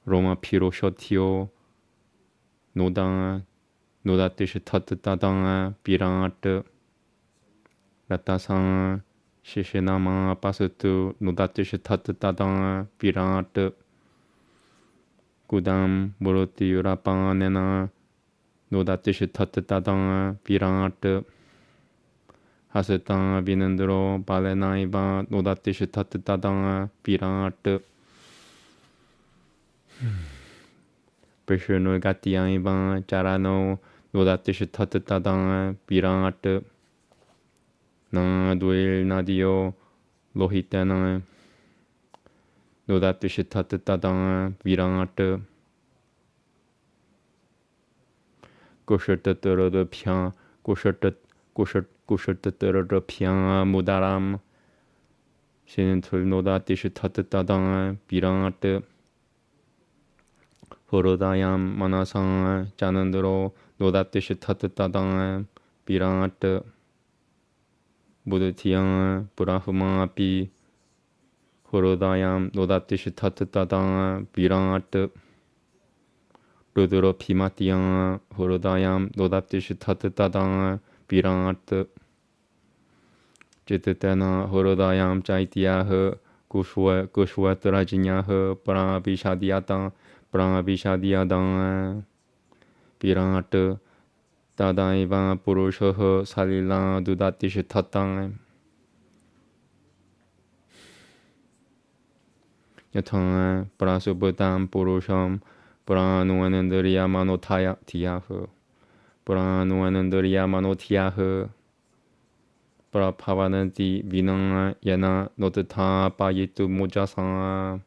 로마피로 쇼티오 노다티슈 타트따당 비랑아트 라타상 시시나마 파스투 노다티슈 타트따당 비랑아트 구담 무르티유라빵네나 노다티슈 타트따당 비랑아트 하스땅 비는드로 발레나이바 노다티슈 타트따당 비랑아트 베슈노 가티아이바 자라노 노다티슈 타트따당 비랑아트 나두일 나디오 로히테나 노다티슈 타트따당 비랑아트 꾸셔트뜨르드 피앙 꾸셔트뜨르드 피앙 무다람 신인툴 노다티슈 타트따당 비랑아트 후르다얌 마나상 짜는드로 노다티슈 타트따당 비랑아트 무드티양 브라흐마피 후르다얌 노다티슈 타트따당 비랑아트 루드로 피마티양 후르다얌 노다티슈 타트따당 비랑아트 지트테나 후르다얌 짜이티야흐 구슈웨트라지냐흐 브라비샤디아당 비랑아트 Tadaiva Purushaha Salila Dudatishitatam Yatana Prasubutam Purusham Pranuanandariya Manotaya Tiyaha Pranuanandariya Manotiyaha Prapavananti Vinana Yana Notata Payitu Mojasana.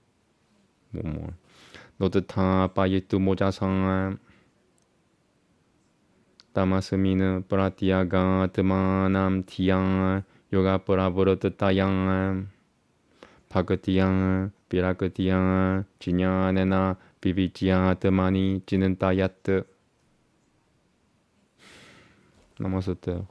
One more. Notata Payitu Mojasana Tamasumina Pratyaga Tamanam Tiyang Yoga Paravuratayang Pagatiyang Pirakatiyang Chinyanena Vivijya Tamani Chinantayat Namaste.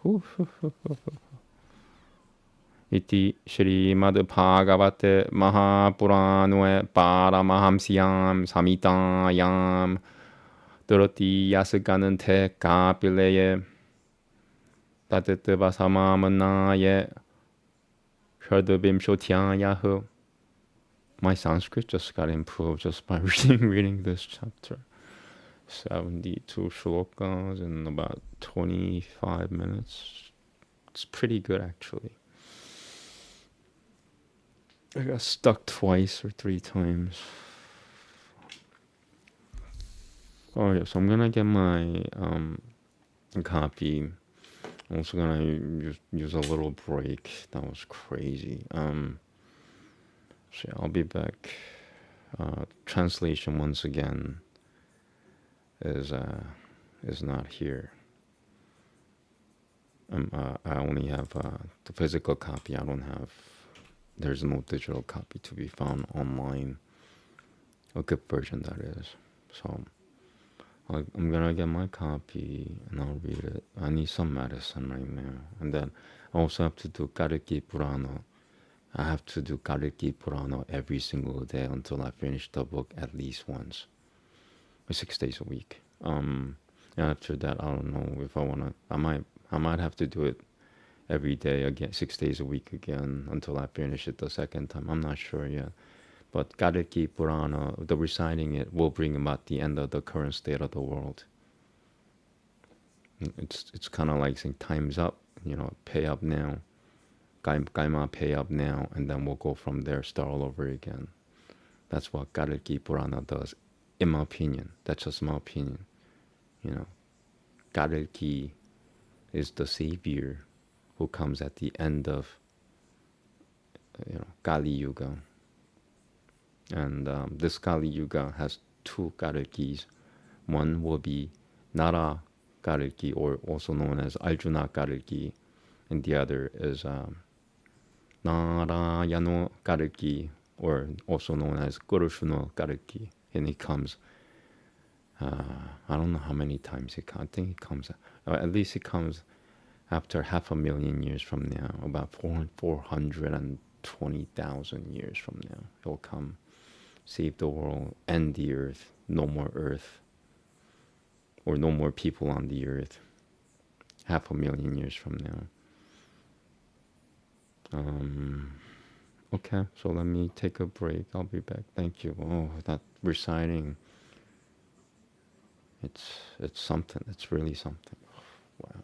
Iti Srimad Bhagavate Mahapuranoe Paramahamsyam Samitayam Durati Yasaganante Kapileye Tatitva Samamanaye Shardavimshotyayaho. My Sanskrit just got improved just by reading this chapter. 72 shlokas in about 25 minutes. It's pretty good actually. I got stuck twice or 3 times. Oh yeah, so I'm gonna get my copy. I'm also gonna use a little break. That was crazy. So yeah, I'll be back. Translation once again is not here. I only have the physical copy. I don't have. There's no digital copy to be found online. A good version, that is. So I'm gonna get my copy and I'll read it. I need some medicine right now, and then I also have to do Kalki Purana. I have to do Kalki Purana every single day until I finish the book at least once, or 6 days a week. And after that, I don't know if I wanna. I might have to do it every day again, 6 days a week again, until I finish it the second time. I'm not sure yet. But Kalki Purana, the reciting it will bring about the end of the current state of the world. It's kind of like saying time's up, pay up now. Kaima, pay up now, and then we'll go from there, start all over again. That's what Kalki Purana does, in my opinion. That's just my opinion. Kalki is the savior who comes at the end of Kali Yuga. And this Kali Yuga has 2 Kalkis. One will be Nara Kalki, or also known as Arjuna Kalki, and the other is Narayano Kalki, or also known as Kurushuna Kalki. And it comes, I don't know how many times it comes. I think it comes, at least it comes after 500,000 years from now, about 420,000 years from now. It will come, save the world, end the earth, no more earth, or no more people on the earth, 500,000 years from now. Okay, so let me take a break. I'll be back. Thank you. Oh, that reciting, it's something. It's really something. Wow.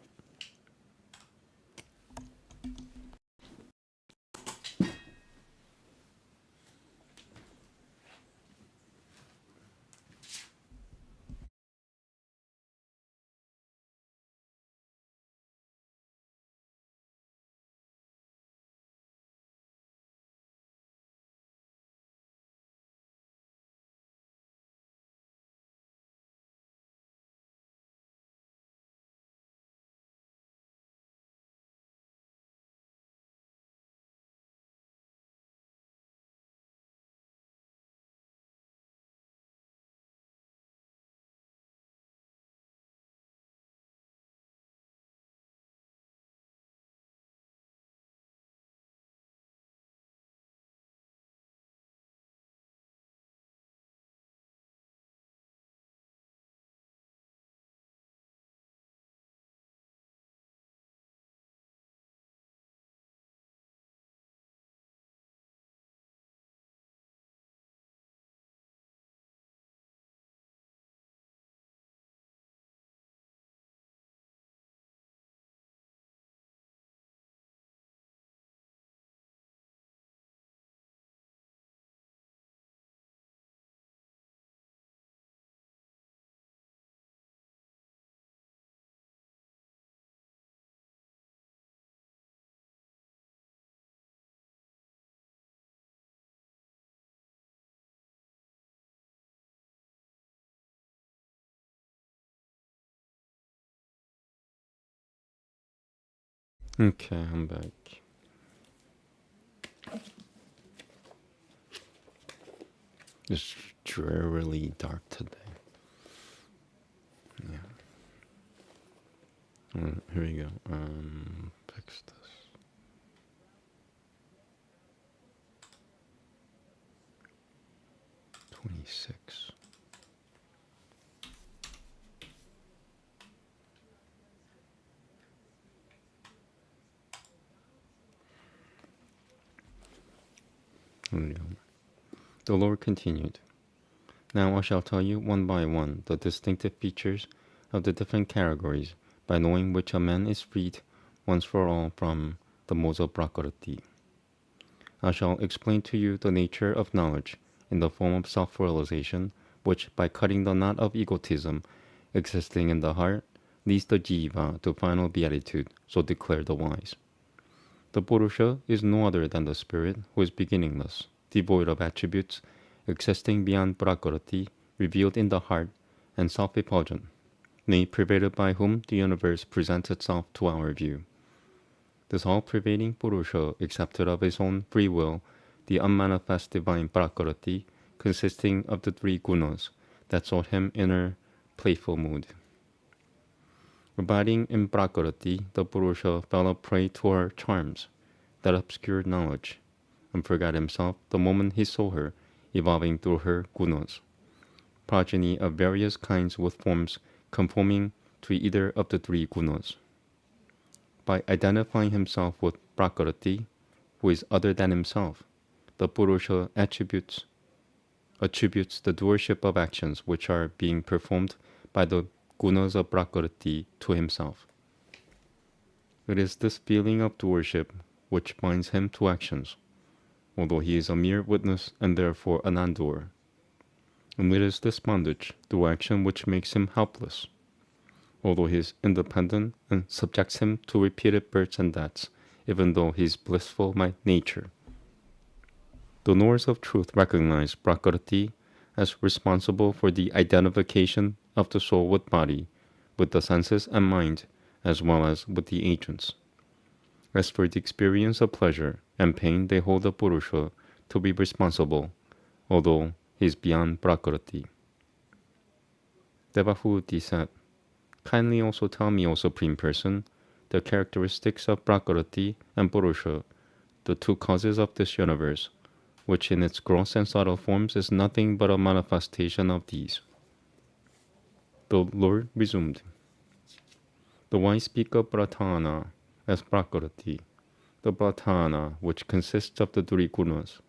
Okay, I'm back. It's drearily dark today. Yeah. Here we go. Fix this. $26. Here we go. The Lord continued, "Now I shall tell you one by one the distinctive features of the different categories, by knowing which a man is freed once for all from the modes of prakriti. I shall explain to you the nature of knowledge in the form of self-realization, which, by cutting the knot of egotism existing in the heart, leads the jiva to final beatitude, so declare the wise. The Purusha is no other than the spirit who is beginningless, devoid of attributes, existing beyond prakriti, revealed in the heart, and self-effulgent, nay, pervaded by whom the universe presents itself to our view. This all-pervading Purusha accepted of his own free will the unmanifest divine prakriti, consisting of the three gunas that sought him in her playful mood. Abiding in prakriti, the Purusha fell a prey to her charms, that obscured knowledge, and forgot himself the moment he saw her evolving through her gunas, progeny of various kinds with forms conforming to either of the three gunas. By identifying himself with prakriti, who is other than himself, the Purusha attributes the doership of actions which are being performed by the gunas of prakriti to himself. It is this feeling of doership which binds him to actions, although he is a mere witness and therefore a non-doer. And it is this bondage through action which makes him helpless, although he is independent, and subjects him to repeated births and deaths, even though he is blissful by nature. The knowers of truth recognize prakriti as responsible for the identification of the soul with body, with the senses and mind, as well as with the agents. As for the experience of pleasure and pain, they hold the Purusha to be responsible, although he is beyond prakriti. Devahuti said, "Kindly also tell me, O Supreme Person, the characteristics of prakriti and Purusha, the two causes of this universe, which in its gross and subtle forms is nothing but a manifestation of these." The Lord resumed, "The wise speak of pratana as prakriti, the pratana which consists of the three gunas,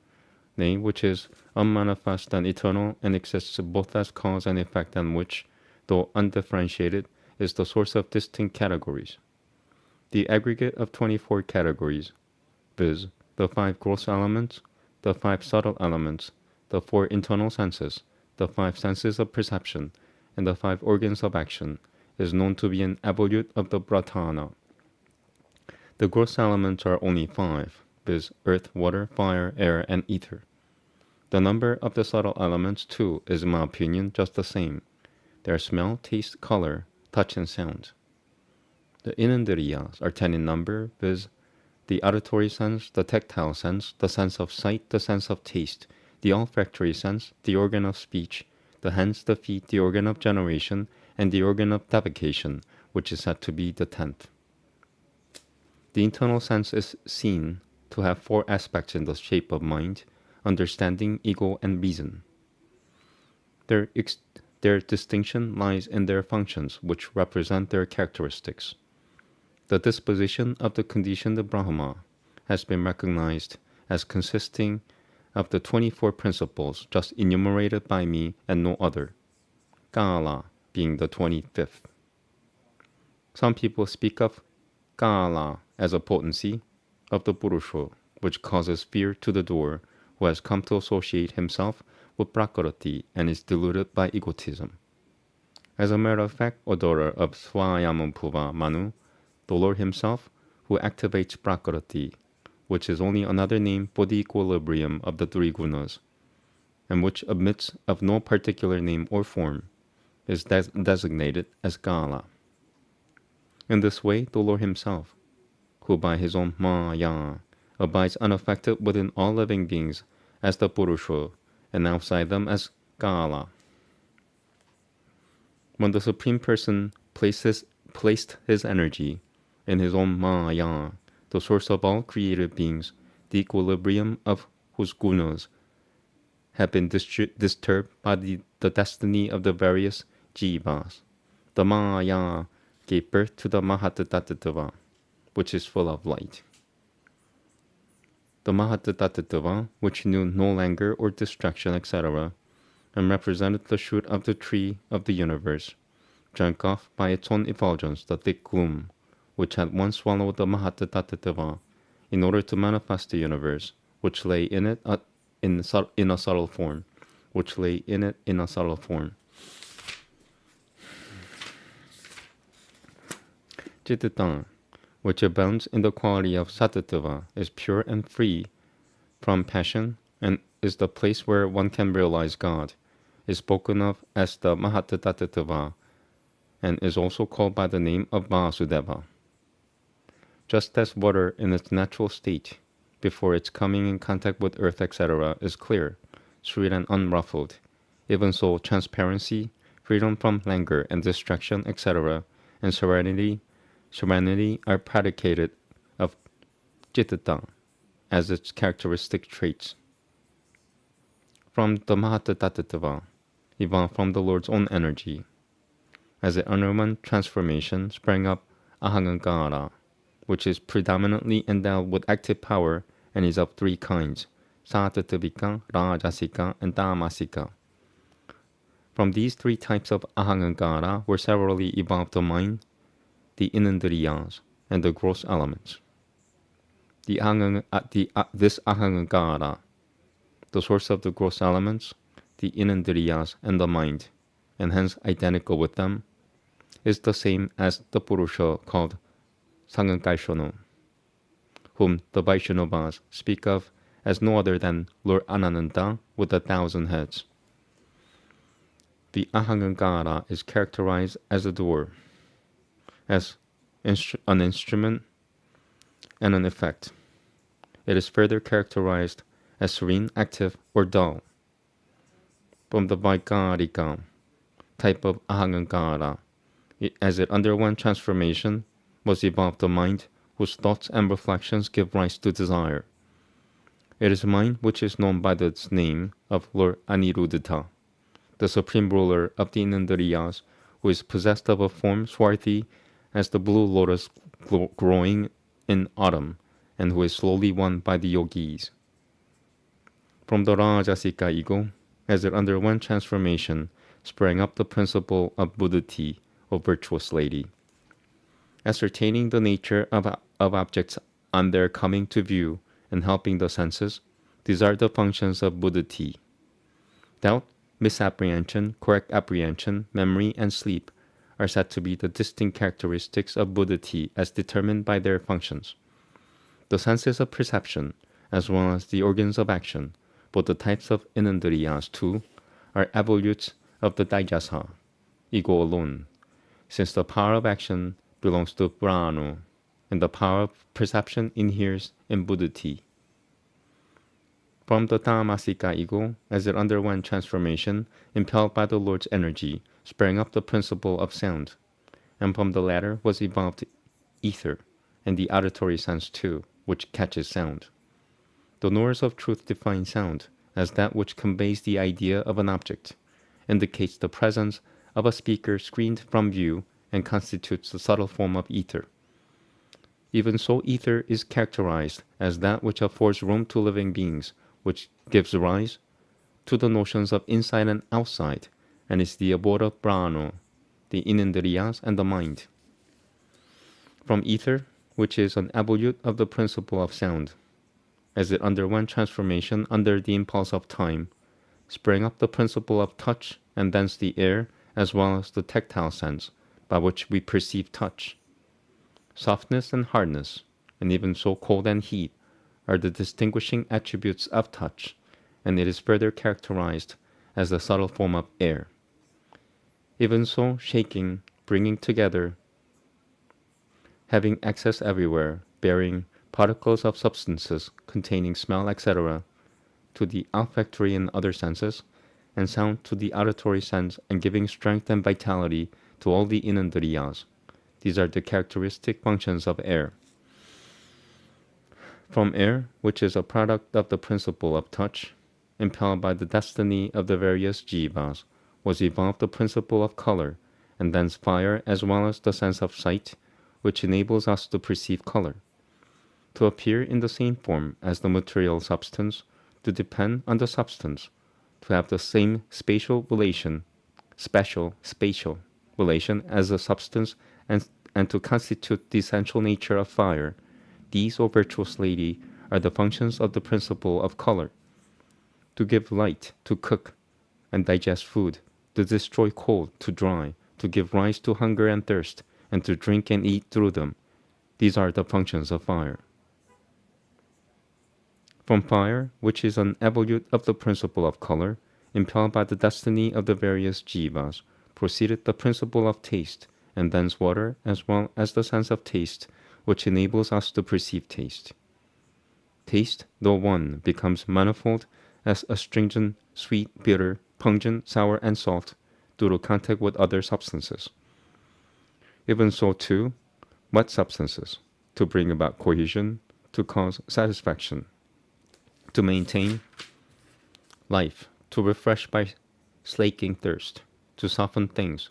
nay, which is unmanifest and eternal and exists both as cause and effect, and which, though undifferentiated, is the source of distinct categories. The aggregate of 24 categories, viz., the 5 gross elements, the 5 subtle elements, the 4 internal senses, the 5 senses of perception, and the 5 organs of action, is known to be an evolute of the pratana. The gross elements are only 5, viz., earth, water, fire, air, and ether. The number of the subtle elements, too, is in my opinion just the same. They are smell, taste, color, touch, and sound. The inendriyas are 10 in number, viz., the auditory sense, the tactile sense, the sense of sight, the sense of taste, the olfactory sense, the organ of speech, the hands, the feet, the organ of generation, and the organ of defecation, which is said to be the 10th. The internal sense is seen to have 4 aspects in the shape of mind, understanding, ego, and reason. Their distinction lies in their functions, which represent their characteristics. The disposition of the conditioned Brahma has been recognized as consisting of the 24 principles just enumerated by me and no other, Kala being the 25th. Some people speak of Kala as a potency of the Purusha, which causes fear to the doer who has come to associate himself with prakriti and is deluded by egotism. As a matter of fact, O daughter of Swayambhuva Manu, the Lord himself, who activates prakriti, which is only another name for the equilibrium of the three gunas, and which admits of no particular name or form, is designated as Kala. In this way, the Lord himself, who by his own Maya abides unaffected within all living beings as the Purusha, and outside them as Kala. When the Supreme Person placed his energy in his own Maya, the source of all created beings, the equilibrium of whose gunas have been disturbed by the destiny of the various jivas, the Maya gave birth to the Mahatattva, which is full of light. The Mahatattva, which knew no anger or destruction, etc., and represented the shoot of the tree of the universe, drank off by its own effulgence the thick gloom, which had once swallowed the Mahatattva, in order to manifest the universe, which lay in it in a subtle form, Citta, which abounds in the quality of sattva, is pure and free from passion, and is the place where one can realize God, is spoken of as the Mahatattva, and is also called by the name of Vasudeva. Just as water in its natural state, before its coming in contact with earth, etc., is clear, sweet and unruffled, even so transparency, freedom from languor and distraction, etc., and serenity are predicated of citta as its characteristic traits. From the Mahatattva, evolved from the Lord's own energy, as it underwent transformation, sprang up ahankara, which is predominantly endowed with active power and is of three kinds, sattvica, rajasika, and tamasika. From these three types of ahankara were severally evolved the mind, the inendriyas, and the gross elements. This ahankara, the source of the gross elements, the inendriyas, and the mind, and hence identical with them, is the same as the Purusha called Sangankaishonu, whom the Vaishnavas speak of as no other than Lord Ananda with 1,000 heads. The ahankara is characterized as a door, as an instrument and an effect. It is further characterized as serene, active, or dull. From the Vaikarika type of ahankara, as it underwent transformation, was evolved the mind whose thoughts and reflections give rise to desire. It is mind which is known by its name of Lord Aniruddha, the supreme ruler of the Inendriyas, who is possessed of a form swarthy as the blue lotus growing in autumn, and who is slowly won by the yogis. From the Rajasika ego, as it underwent transformation, sprang up the principle of buddhati, or virtuous lady. Ascertaining the nature of objects on their coming to view and helping the senses, these are the functions of buddhati. Doubt, misapprehension, correct apprehension, memory, and sleep are said to be the distinct characteristics of buddhati as determined by their functions. The senses of perception, as well as the organs of action, both the types of inendriyas too, are evolutes of the Daijasa, ego alone, since the power of action belongs to prana, and the power of perception inheres in buddhati. From the tamasika ego, as it underwent transformation, impelled by the Lord's energy, sprang up the principle of sound, and from the latter was evolved ether, and the auditory sense too, which catches sound. The knowers of truth define sound as that which conveys the idea of an object, indicates the presence of a speaker screened from view, and constitutes the subtle form of ether. Even so, ether is characterized as that which affords room to living beings, which gives rise to the notions of inside and outside, and is the abode of prana, the inendriyas, and the mind. From ether, which is an evolute of the principle of sound, as it underwent transformation under the impulse of time, sprang up the principle of touch, and thence the air, as well as the tactile sense, by which we perceive touch. Softness and hardness, and even so cold and heat, are the distinguishing attributes of touch, and it is further characterized as the subtle form of air. Even so, shaking, bringing together, having access everywhere, bearing particles of substances containing smell, etc., to the olfactory and other senses, and sound to the auditory sense, and giving strength and vitality to all the inendriyas. These are the characteristic functions of air. From air, which is a product of the principle of touch, impelled by the destiny of the various jivas, was evolved the principle of color, and thence fire, as well as the sense of sight, which enables us to perceive color. To appear in the same form as the material substance, to depend on the substance, to have the same spatial relation as the substance, and to constitute the essential nature of fire. These, O virtuous lady, are the functions of the principle of color. To give light, to cook and digest food, to destroy cold, to dry, to give rise to hunger and thirst, and to drink and eat through them. These are the functions of fire. From fire, which is an evolute of the principle of color, impelled by the destiny of the various jivas, proceeded the principle of taste, and thence water, as well as the sense of taste, which enables us to perceive taste. Taste, though one, becomes manifold as astringent, sweet, bitter, pungent, sour, and salt, due to contact with other substances. Even so too, wet substances, to bring about cohesion, to cause satisfaction, to maintain life, to refresh by slaking thirst, to soften things,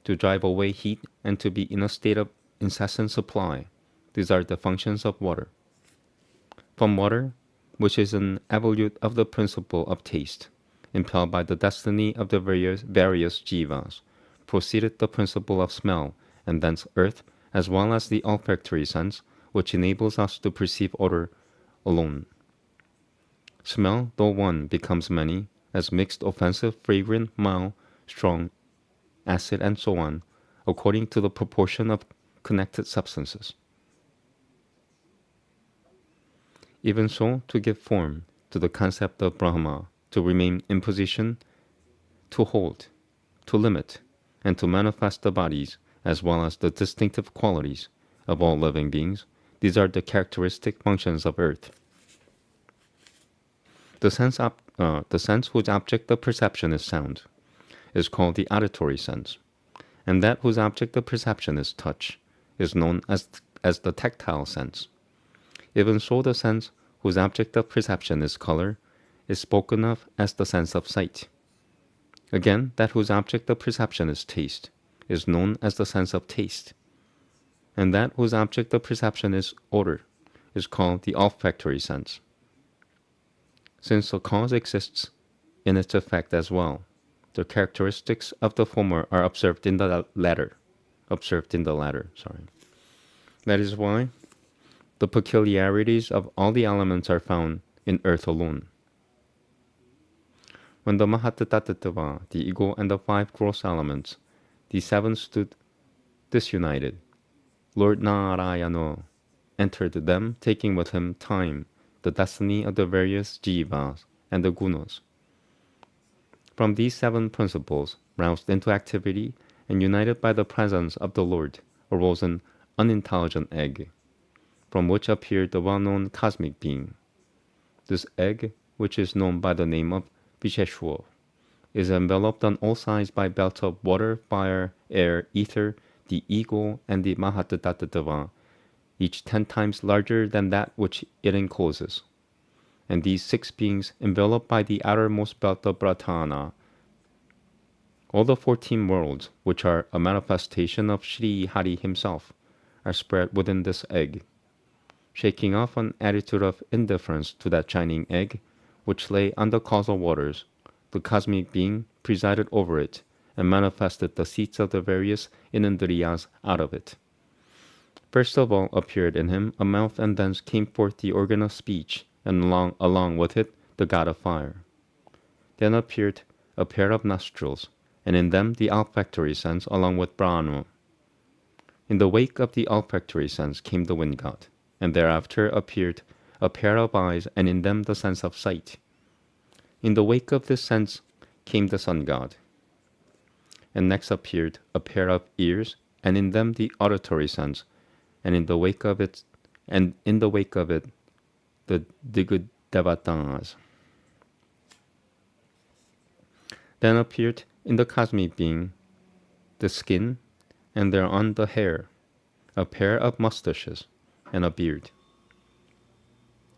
to drive away heat, and to be in a state of incessant supply. These are the functions of water. From water, which is an evolute of the principle of taste, impelled by the destiny of the various jivas, proceeded the principle of smell, and thence earth, as well as the olfactory sense, which enables us to perceive odor alone. Smell, though one, becomes many, as mixed, offensive, fragrant, mild, strong, acid, and so on, according to the proportion of connected substances. Even so, to give form to the concept of Brahma, to remain in position, to hold, to limit, and to manifest the bodies, as well as the distinctive qualities of all living beings, these are the characteristic functions of earth. The sense whose object of perception is sound is called the auditory sense, and that whose object of perception is touch is known as the tactile sense. Even so, the sense whose object of perception is color is spoken of as the sense of sight. Again, that whose object of perception is taste is known as the sense of taste, and that whose object of perception is odor is called the olfactory sense. Since the cause exists in its effect as well, the characteristics of the former are observed in the latter. That is why the peculiarities of all the elements are found in earth alone. When the Mahatattva, the ego, and the 5 gross elements, the 7 stood disunited, Lord Narayana entered them, taking with him time, the destiny of the various jivas, and the gunas. From these 7 principles, roused into activity and united by the presence of the Lord, arose an unintelligent egg, from which appeared the well-known cosmic being. This egg, which is known by the name of Visheshwar, is enveloped on all sides by belts of water, fire, air, ether, the ego, and the Mahatattva, each 10 times larger than that which it encloses. And these 6 beings, enveloped by the outermost belt of Pratana, all the 14 worlds, which are a manifestation of Sri Hari himself, are spread within this egg. Shaking off an attitude of indifference to that shining egg, which lay on the causal waters, the cosmic being presided over it, and manifested the seats of the various inendriyas out of it. First of all appeared in him a mouth, and thence came forth the organ of speech, and along with it the god of fire. Then appeared a pair of nostrils, and in them the olfactory sense along with prana. In the wake of the olfactory sense came the wind god, and thereafter appeared a pair of eyes, and in them the sense of sight. In the wake of this sense came the sun god. And next appeared a pair of ears, and in them the auditory sense, and in the wake of it and in the wake of it, the Digudevatanas. Then appeared in the cosmic being the skin, and thereon the hair, a pair of mustaches, and a beard.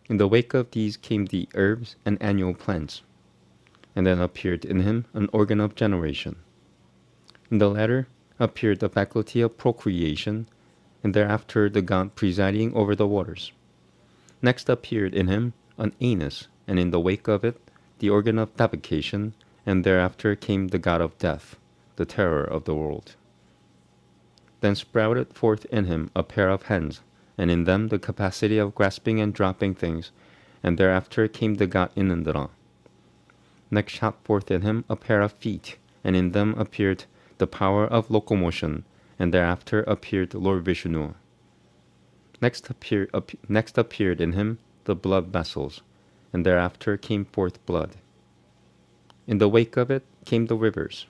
In the wake of these came the herbs and annual plants, and then appeared in him an organ of generation. In the latter appeared the faculty of procreation, and thereafter the god presiding over the waters. Next appeared in him an anus, and in the wake of it the organ of defecation, and thereafter came the god of death, the terror of the world. Then sprouted forth in him a pair of hands, and in them the capacity of grasping and dropping things, and thereafter came the god Inandra. Next shot forth in him a pair of feet, and in them appeared the power of locomotion, and thereafter appeared Lord Vishnu. Next appeared in him the blood vessels, and thereafter came forth blood. In the wake of it came the rivers,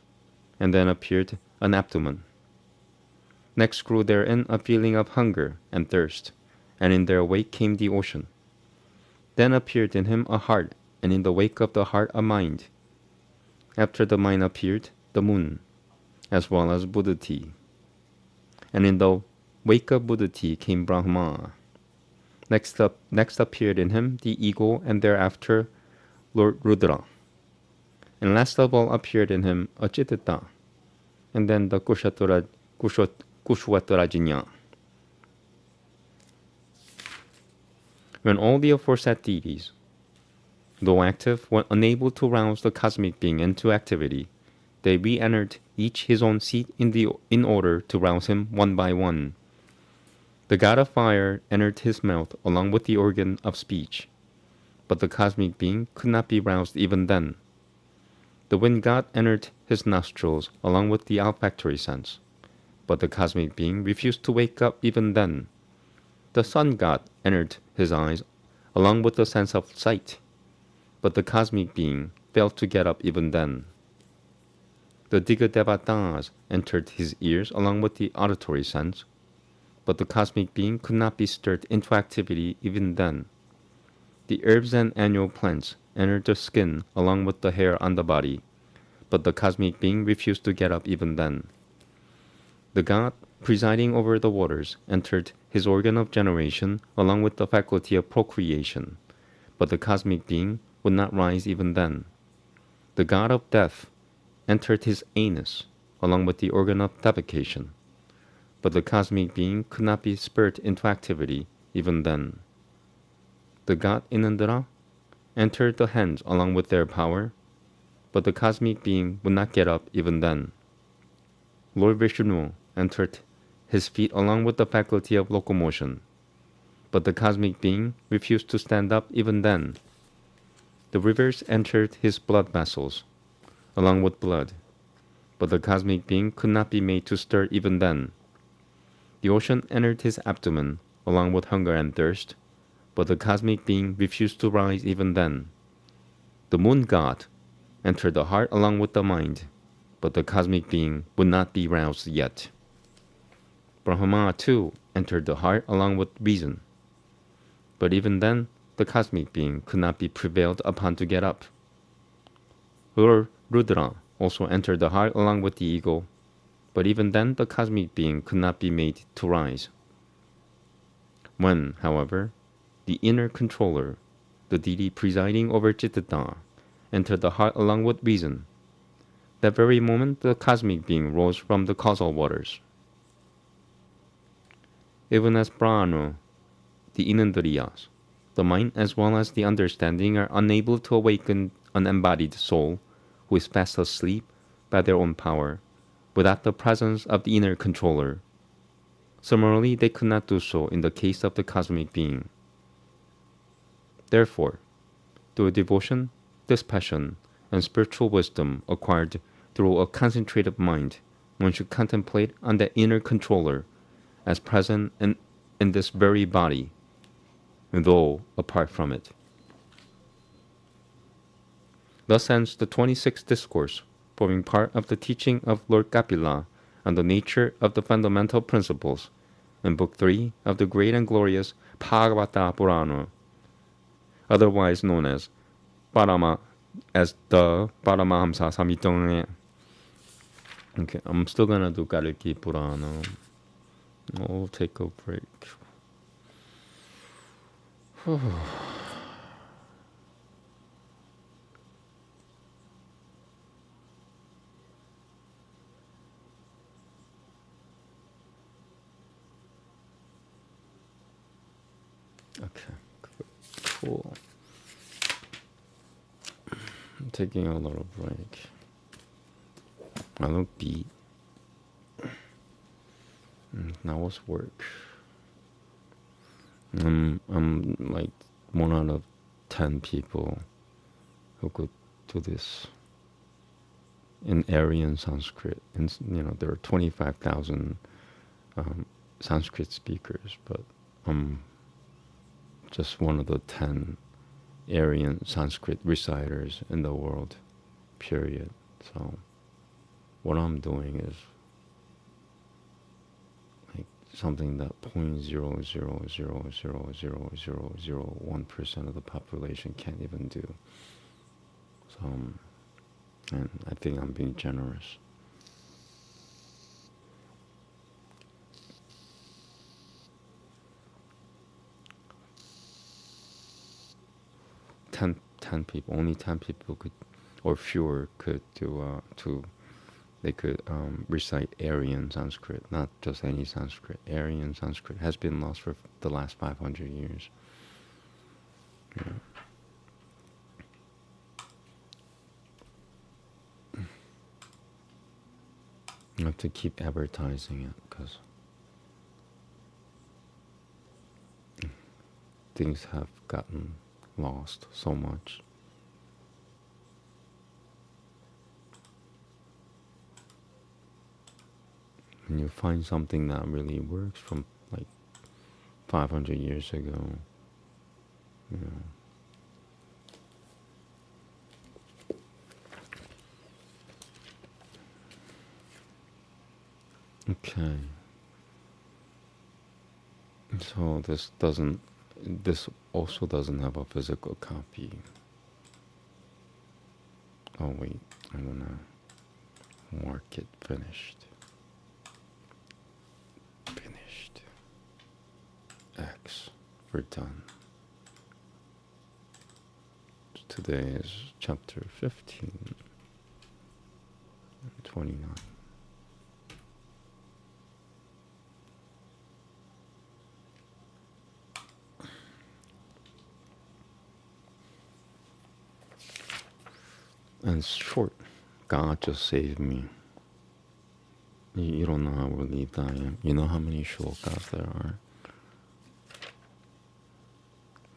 and then appeared an abdomen. Next grew therein a feeling of hunger and thirst, and in their wake came the ocean. Then appeared in him a heart, and in the wake of the heart a mind. After the mind appeared the moon, as well as Buddhati. And in the wake of Buddhati came Brahma. Next appeared in him the ego, and thereafter Lord Rudra. And last of all appeared in him Acitita, and then the Kushwatarajanya. When all the aforesaid deities, though active, were unable to rouse the cosmic being into activity, they re-entered each his own seat in order to rouse him one by one. The god of fire entered his mouth along with the organ of speech, but the cosmic being could not be roused even then. The wind god entered his nostrils along with the olfactory sense, but the cosmic being refused to wake up even then. The sun god entered his eyes along with the sense of sight, but the cosmic being failed to get up even then. The Digudevatanas entered his ears along with the auditory sense, but the cosmic being could not be stirred into activity even then. The herbs and annual plants entered the skin along with the hair on the body, but the cosmic being refused to get up even then. The god presiding over the waters entered his organ of generation along with the faculty of procreation, but the cosmic being would not rise even then. The god of death entered his anus along with the organ of defecation, but the cosmic being could not be spurred into activity even then. The god Inandra entered the hands along with their power, but the cosmic being would not get up even then. Lord Vishnu entered his feet along with the faculty of locomotion, but the cosmic being refused to stand up even then. The rivers entered his blood vessels along with blood, but the cosmic being could not be made to stir even then. The ocean entered his abdomen along with hunger and thirst, but the cosmic being refused to rise even then. The moon god entered the heart along with the mind, but the cosmic being would not be roused yet. Brahma too entered the heart along with reason, but even then the cosmic being could not be prevailed upon to get up. Lord Rudra also entered the heart along with the ego, but even then the cosmic being could not be made to rise. When, however, the inner controller, the deity presiding over Chittata, entered the heart along with reason, that very moment the cosmic being rose from the causal waters. Even as Prana, the Inandriyas, the mind as well as the understanding are unable to awaken an embodied soul who is fast asleep by their own power, without the presence of the inner controller. Similarly, they could not do so in the case of the cosmic being. Therefore, through devotion, dispassion, and spiritual wisdom acquired through a concentrated mind, one should contemplate on the inner controller as present in this very body, though apart from it. Thus ends the 26th discourse, forming part of the teaching of Lord Kapila on the nature of the fundamental principles, in Book 3 of the great and glorious Bhagavata Purana, otherwise known as Parama, as the Paramahamsa Samhita. Okay, I'm still gonna do Kalki Purana. I'll take a break. Okay, cool. I'm taking a little break. I look beat. Now it's work. I'm like 1 out of 10 people who could do this in Aryan Sanskrit. And there are 25,000 Sanskrit speakers, but I'm just one of the 10 Aryan Sanskrit reciters in the world, period. So what I'm doing is like something that 0.0000001% of the population can't even do. So, and I think I'm being generous. Ten people, only 10 people could, or fewer could do they could recite Aryan Sanskrit, not just any Sanskrit. Aryan Sanskrit has been lost for the last 500 years. Yeah. I have to keep advertising it because things have gotten lost so much. And you find something that really works from like 500 years ago, you know. Okay. So this also doesn't have a physical copy. Oh wait, I'm gonna mark it finished. Finished. X. We're done. Today is chapter 15. 29. And it's short. God just saved me. You don't know how relieved I am. You know how many shlokas there are?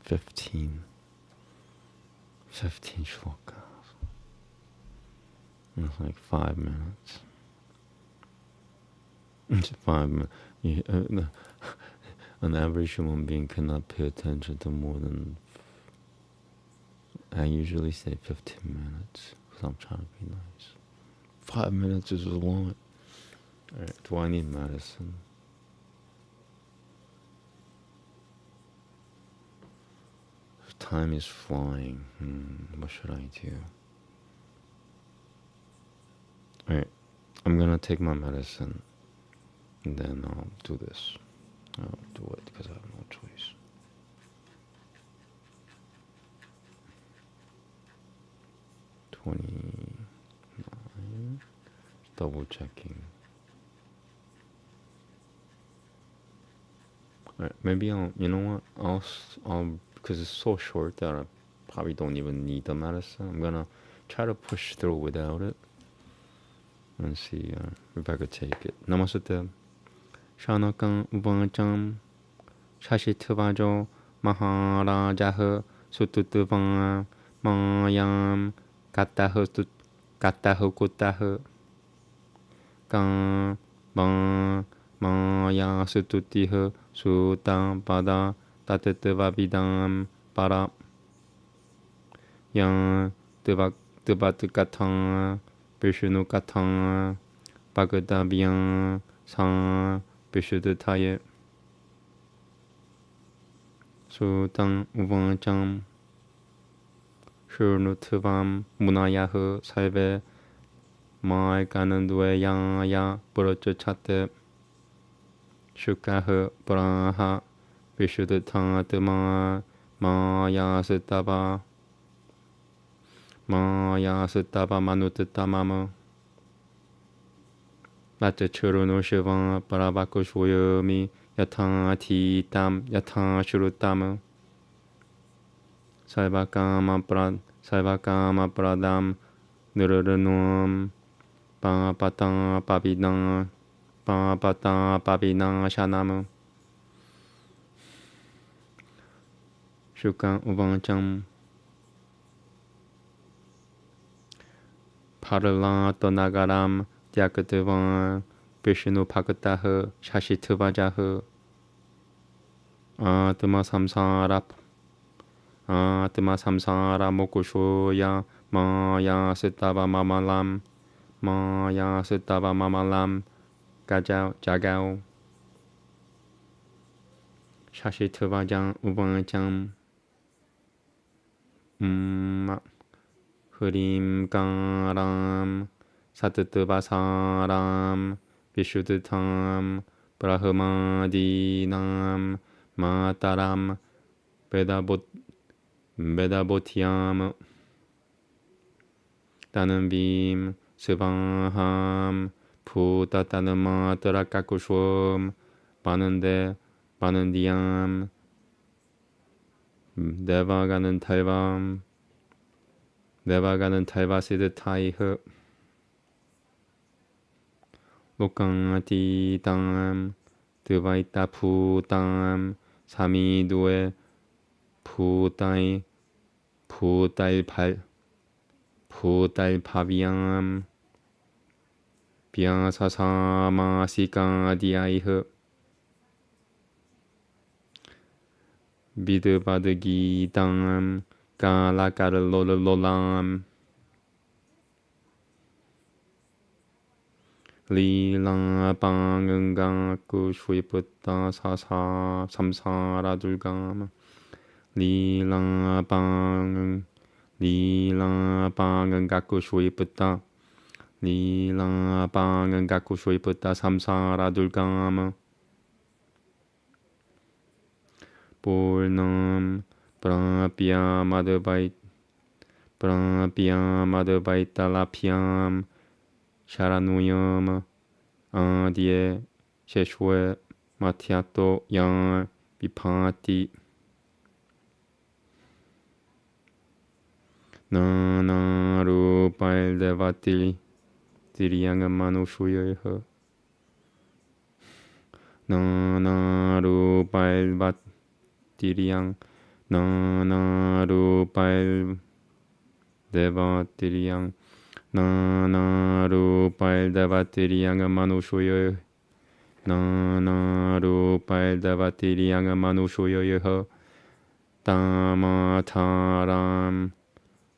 15. 15 shlokas. It's like 5 minutes. It's 5 minutes. An average human being cannot pay attention to more than, I usually say 15 minutes, because I'm trying to be nice. 5 minutes is a lot. Alright, do I need medicine? Time is flying. What should I do? Alright, I'm gonna take my medicine, and then I'll do this. I'll do it because I have no choice. $29. Double checking. Alright, maybe I'll, you know what? I'll, because it's so short that I probably don't even need the medicine. I'm gonna try to push through without it and see if I could take it. Namaste. Shanakam Ubangam Shashitvajo Maharajah Sututuvang Mayam Katahu Kutahu Kam Bang Maya Sututiha Sutam Pada Tatetavabidam Para Yang Devatukatang Vishnukatang Bhagadabyang Sang Vishuddhataye. 수당 우방짱 슈누트밤 문화야흐 살베 마이가는 누에야야 브로츠 차트 슈카흐 브라하 비슈드타트마 마야스타바 마누트타마무 나츠추루노시바 바라바쿠쇼요미 야타티담 야타슈루타무 살바까마프라담 느르르놈 빠바비나 샤나무 슈칸 우방짱 파르라 떠나가람 띠아크트반 비슈누 파크타흐 샤시트바자흐 아트마 삼사라 모쿠쇼야 마야 스타바 마말람 가자오 자가오 샤시트바장 우방짱 흐림가람 사트트바사람 비슈드탐 브라흐마디남 마타람 베다보티암 따는빔 스방함 푸따따는 마트라카쿠숑 바는디암 네바가는 탈바시드 타이흐 로강아티담 드바이타 푸담 사미두에 푸달파비암 비아사사마시카디아이흐 비드바드기담 까라까르로르로람 리라방은가쿠 슈이프타 사사 삼사라둘감 리라방은가쿠 슈이프타 삼사라둘감 볼남 프라피아마드바이탈라피암 샤라누염 아디에 셰슈에 마티아토 양 비파티 나나루팔데바틸 디리양은 마누슈여허 나나루팔바티리양 나나루팔데바티리양 나나루팔데바티리양은 마누슈여 나나루팔데바티리양은 마누슈여허 타마타람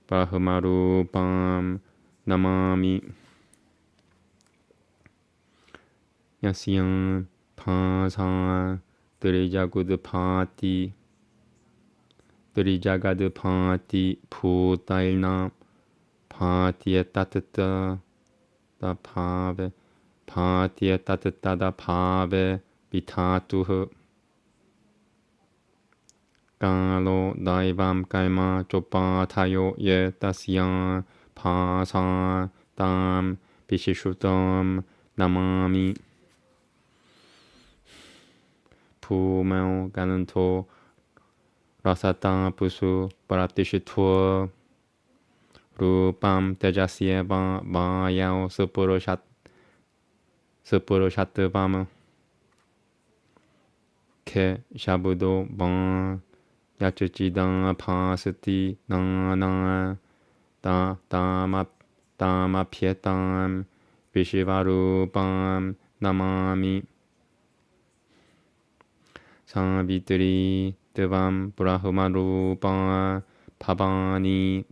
바흐마루밤 나마미 야시양 파사 드리자구드 파티 드리자가드 파티 푸타일나 파티에 따뜻하다 파베 파티에 따뜻하다 파베 비타투흐 까로 나이밤 깔마 쪼빠 타요 예 따시양 파사 땀 비시슈덤 나마미 푸메오 가는토 라사타 부수 바라티시투어 루밤 테자시에바 마야오 스푸르샤트밤 케 샤부도 방 야츠지당 파스티 나나 따마피에땀 비시바루밤 나마미 사비트리 드밤 브라흐마루밤 파바니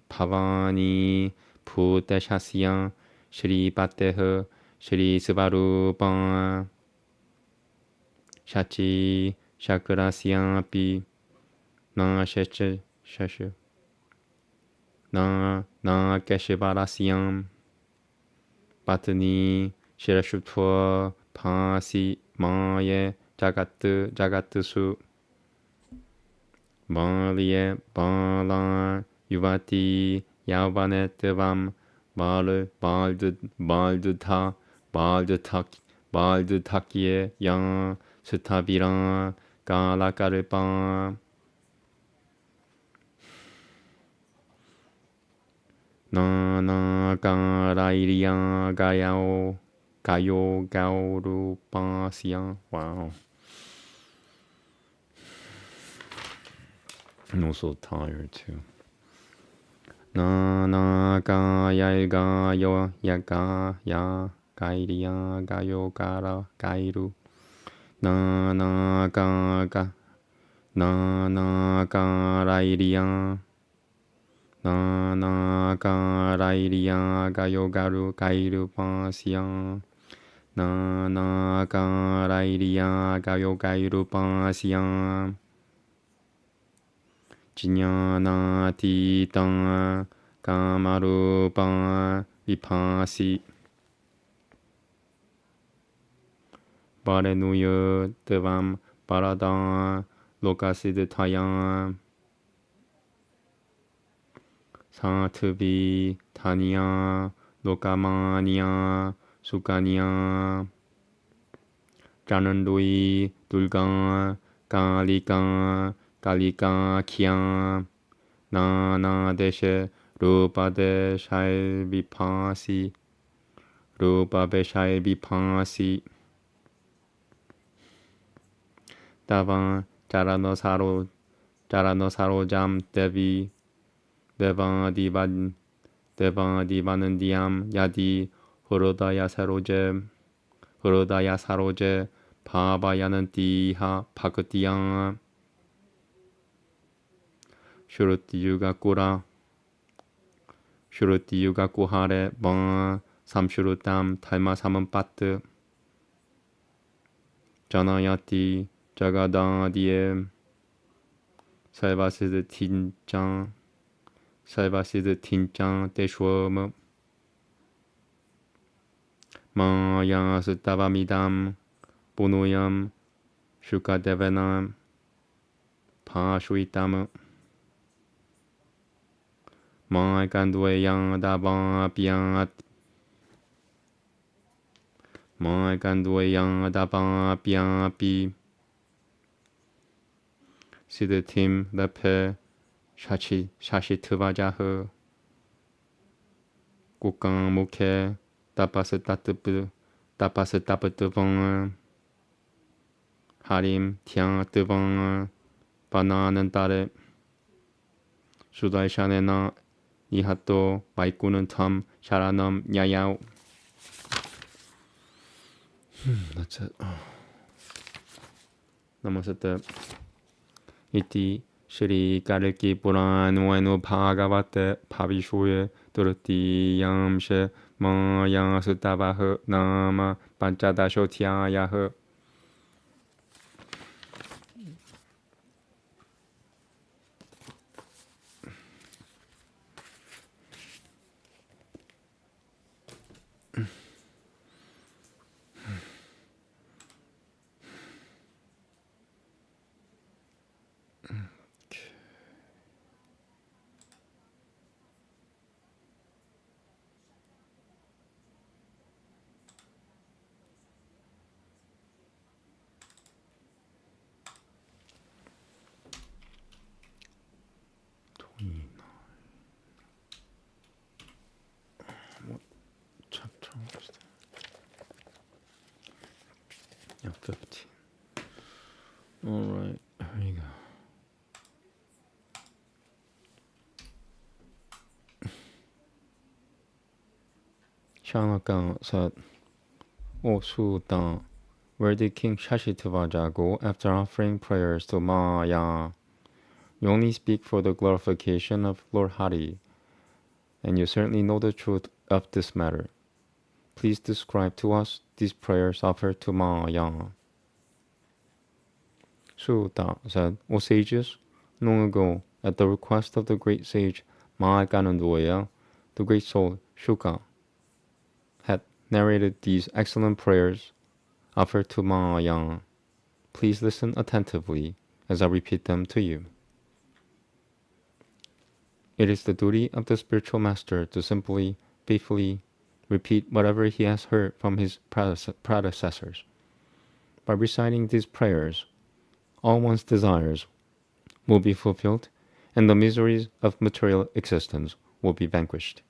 푸테샤시양 시리바테흐 시리스바루밤 샤치 샤크라시양피 Na Sheche Sheshe Na Keshivarasiyam Patani Shirashutva Pasi Maye Jagatusu Baliye Bala Yuvati Yavanetevam Baldutakiye Yang Sutaviran Galakarpa Na Garairiya Gayo Gaurupasya. Wow. I'm also tired too. Na Gaya Yo Yaga Ya Gairiya Gayo Gara Gairu Na Gaga Na Garairiya Na Garairiya Gayo Garu Gairu Pasya Na Garairiya Gayo Gairu Pasya Jnana Tita Kamarupa Vipasi Barenuya Devam Parada Lokasidtaya Satvi Tanya Lokamania Sukanya Janandui Dulga Kalika Kya Nana Deshe Rupa Deshai Vipasi Rupa Beshai Vipasi Dava Jarano Sarojam Devi Deva Divanandiyam Yadi Hrodaya Saroje Bhavayanantiha Bhaktiya Shruti Yuga Kuhare Van Samshrutam Talma Samanpat Janayati Jagadadiye Salvasid Tinjang Deshwam Maya Sutavamidam Bunuyam Shukadevanam Pashuitam Mai Gandwayang Daba Piapi Siddhatim Lepe Shashitvajaha Kukang Mukhe Tapasatapatavang Harim Tiang Devang Bananandare Sudaishanena Nihato Vaikunantam Sharanam Nyayao. That's it. Namaste. Iti Shri Kalki Puran Venu Bhagavate Bhavishuye Durti Yamshe Maya Sutavaha Nama Panchadashotyayaha. What chapter was that? Yeah, 15. Alright, here you go. Shanaka said, O Suta, where did King Shashitvaja go after offering prayers to Maya? You only speak for the glorification of Lord Hari, and you certainly know the truth of this matter. Please describe to us these prayers offered to Maya. Suta said, O sages, long ago, at the request of the great sage Mahāganandoya, the great soul Shuka had narrated these excellent prayers offered to Mahāyāna. Please listen attentively as I repeat them to you. It is the duty of the spiritual master to simply, faithfully repeat whatever he has heard from his predecessors. By reciting these prayers, all one's desires will be fulfilled and the miseries of material existence will be vanquished.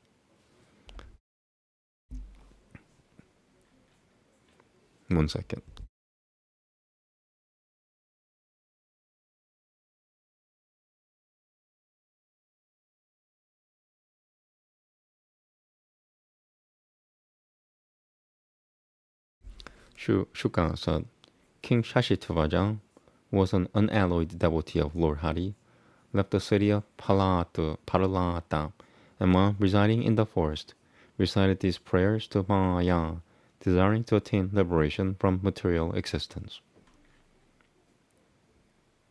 One second. Shuka said, King Shashitavaja was an unalloyed devotee of Lord Hari, left the city of Paralata, and while residing in the forest, recited these prayers to Mahāyāna, desiring to attain liberation from material existence.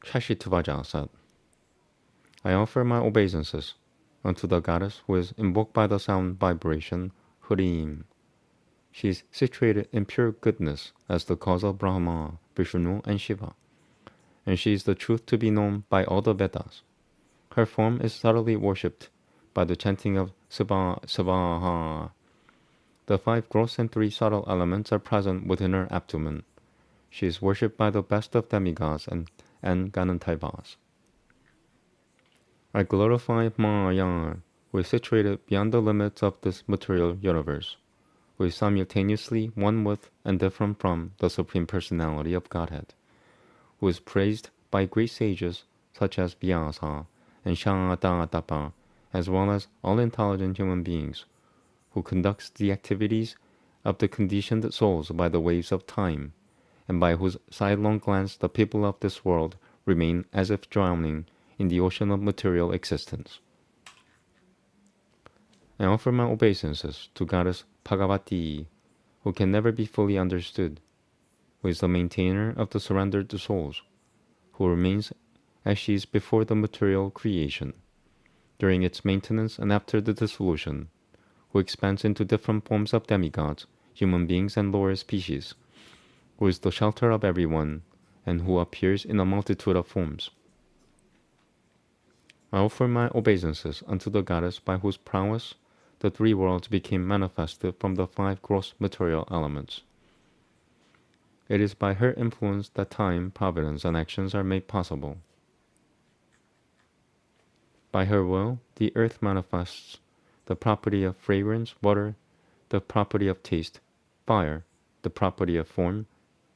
Shashitavaja said, I offer my obeisances unto the goddess who is invoked by the sound vibration Hrim. She is situated in pure goodness as the cause of Brahma, Vishnu, and Shiva, and she is the truth to be known by all the Vedas. Her form is subtly worshipped by the chanting of Svaha. The 5 gross and 3 subtle elements are present within her abdomen. She is worshipped by the best of demigods and Ganantaivas. I glorify Mahāyāna, who is situated beyond the limits of this material universe, who is simultaneously one with and different from the Supreme Personality of Godhead, who is praised by great sages such as Vyasa and Shāntādapa, as well as all intelligent human beings, who conducts the activities of the conditioned souls by the waves of time, and by whose sidelong glance the people of this world remain as if drowning in the ocean of material existence. I offer my obeisances to Goddess Bhagavati, who can never be fully understood, who is the maintainer of the surrendered souls, who remains as she is before the material creation, during its maintenance and after the dissolution, who expands into different forms of demigods, human beings, and lower species, who is the shelter of everyone, and who appears in a multitude of forms. I offer my obeisances unto the goddess by whose prowess the 3 worlds became manifested from the 5 gross material elements. It is by her influence that time, providence, and actions are made possible. By her will, the earth manifests the property of fragrance, water, the property of taste, fire, the property of form,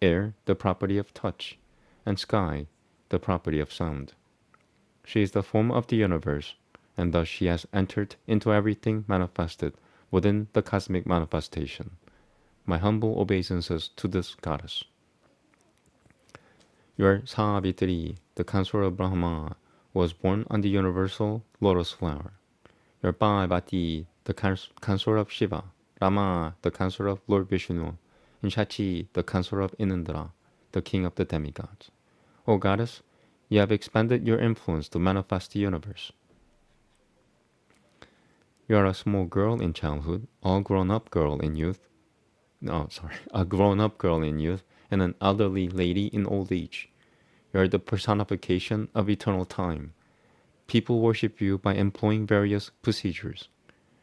air, the property of touch, and sky, the property of sound. She is the form of the universe, and thus she has entered into everything manifested within the cosmic manifestation. My humble obeisances to this goddess. Your Savitri, the consort of Brahma, was born on the universal lotus flower. Your Parvati, the consort of Shiva, Rama, the consort of Lord Vishnu, and Shachi, the consort of Inandra, the king of the demigods. O goddess, you have expanded your influence to manifest the universe. You are a small girl in childhood, a grown-up girl in youth, and an elderly lady in old age. You are the personification of eternal time. People worship you by employing various procedures.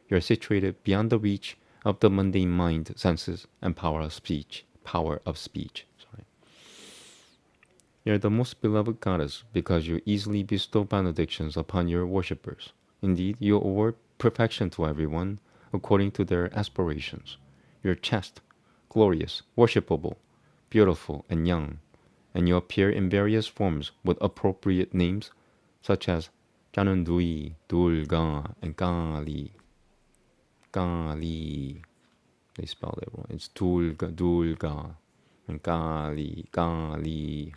You are situated beyond the reach of the mundane mind, senses, and power of speech. You are the most beloved goddess because you easily bestow benedictions upon your worshippers. Indeed, you award perfection to everyone according to their aspirations. You are chaste, glorious, worshipable, beautiful, and young, and you appear in various forms with appropriate names such as Janandui, Durga, and Kali. Kali. They spell it wrong. It's Durga, and Kali.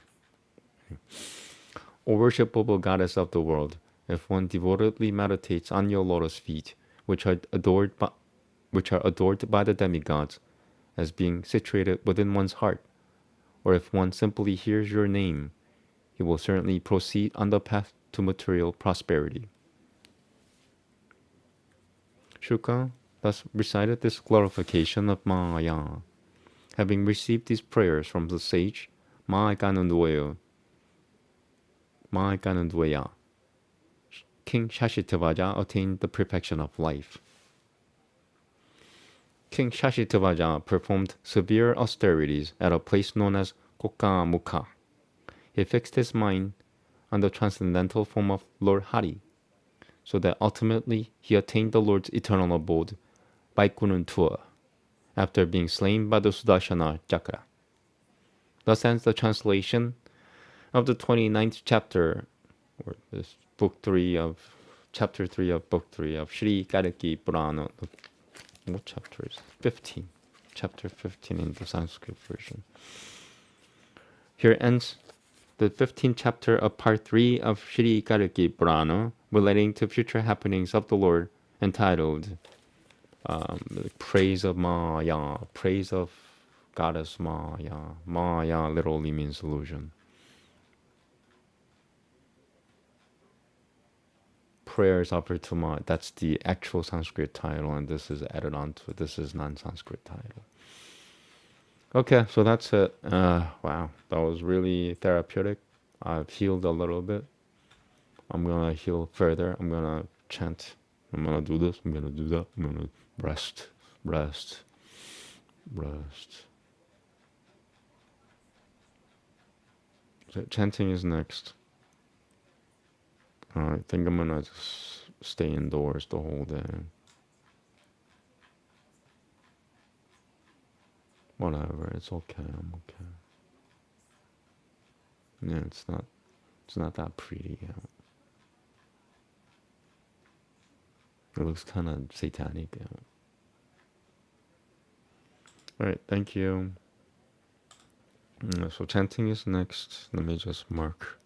O worshipable goddess of the world, if one devotedly meditates on your lotus feet, which are adored by the demigods as being situated within one's heart, or if one simply hears your name, he will certainly proceed on the path to material prosperity. Shuka thus recited this glorification of Maya. Having received these prayers from the sage Mahaganandwaya, King Shashitavaja attained the perfection of life. King Shashitavaja performed severe austerities at a place known as Kokamukha. He fixed his mind on the transcendental form of Lord Hari, so that ultimately he attained the Lord's eternal abode, Vaikunthā, after being slain by the Sudarshana Chakra. Thus ends the translation of the 29th chapter, or this chapter 3 of book 3 of Sri Kalki Purana. What chapter is it? 15. Chapter 15 in the Sanskrit version. Here ends the 15th chapter of part 3 of Sri Kalki Purana, relating to future happenings of the Lord, entitled Praise of Maya, Praise of Goddess Maya. Maya literally means illusion. Prayers offered to Maya. That's the actual Sanskrit title, and this is added on to it. This is non-Sanskrit title. Okay, so that's it. Wow, that was really therapeutic. I've healed a little bit. I'm gonna heal further. I'm gonna chant. I'm gonna do this. I'm gonna do that. I'm gonna rest. So chanting is next. I think I'm gonna just stay indoors the whole day. Whatever, it's okay. I'm okay. Yeah, it's not that pretty out. It looks kind of satanic out. Alright, thank you. So chanting is next. Let me just mark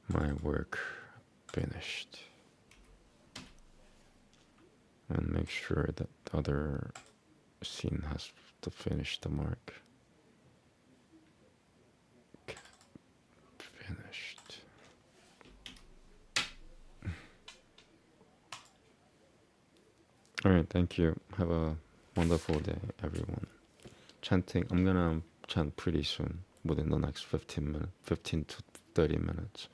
my work finished. And make sure that the other scene has to finish the mark. Okay. Finished. Alright, thank you. Have a wonderful day, everyone. Chanting, I'm gonna chant pretty soon, within the next 15 to 30 minutes.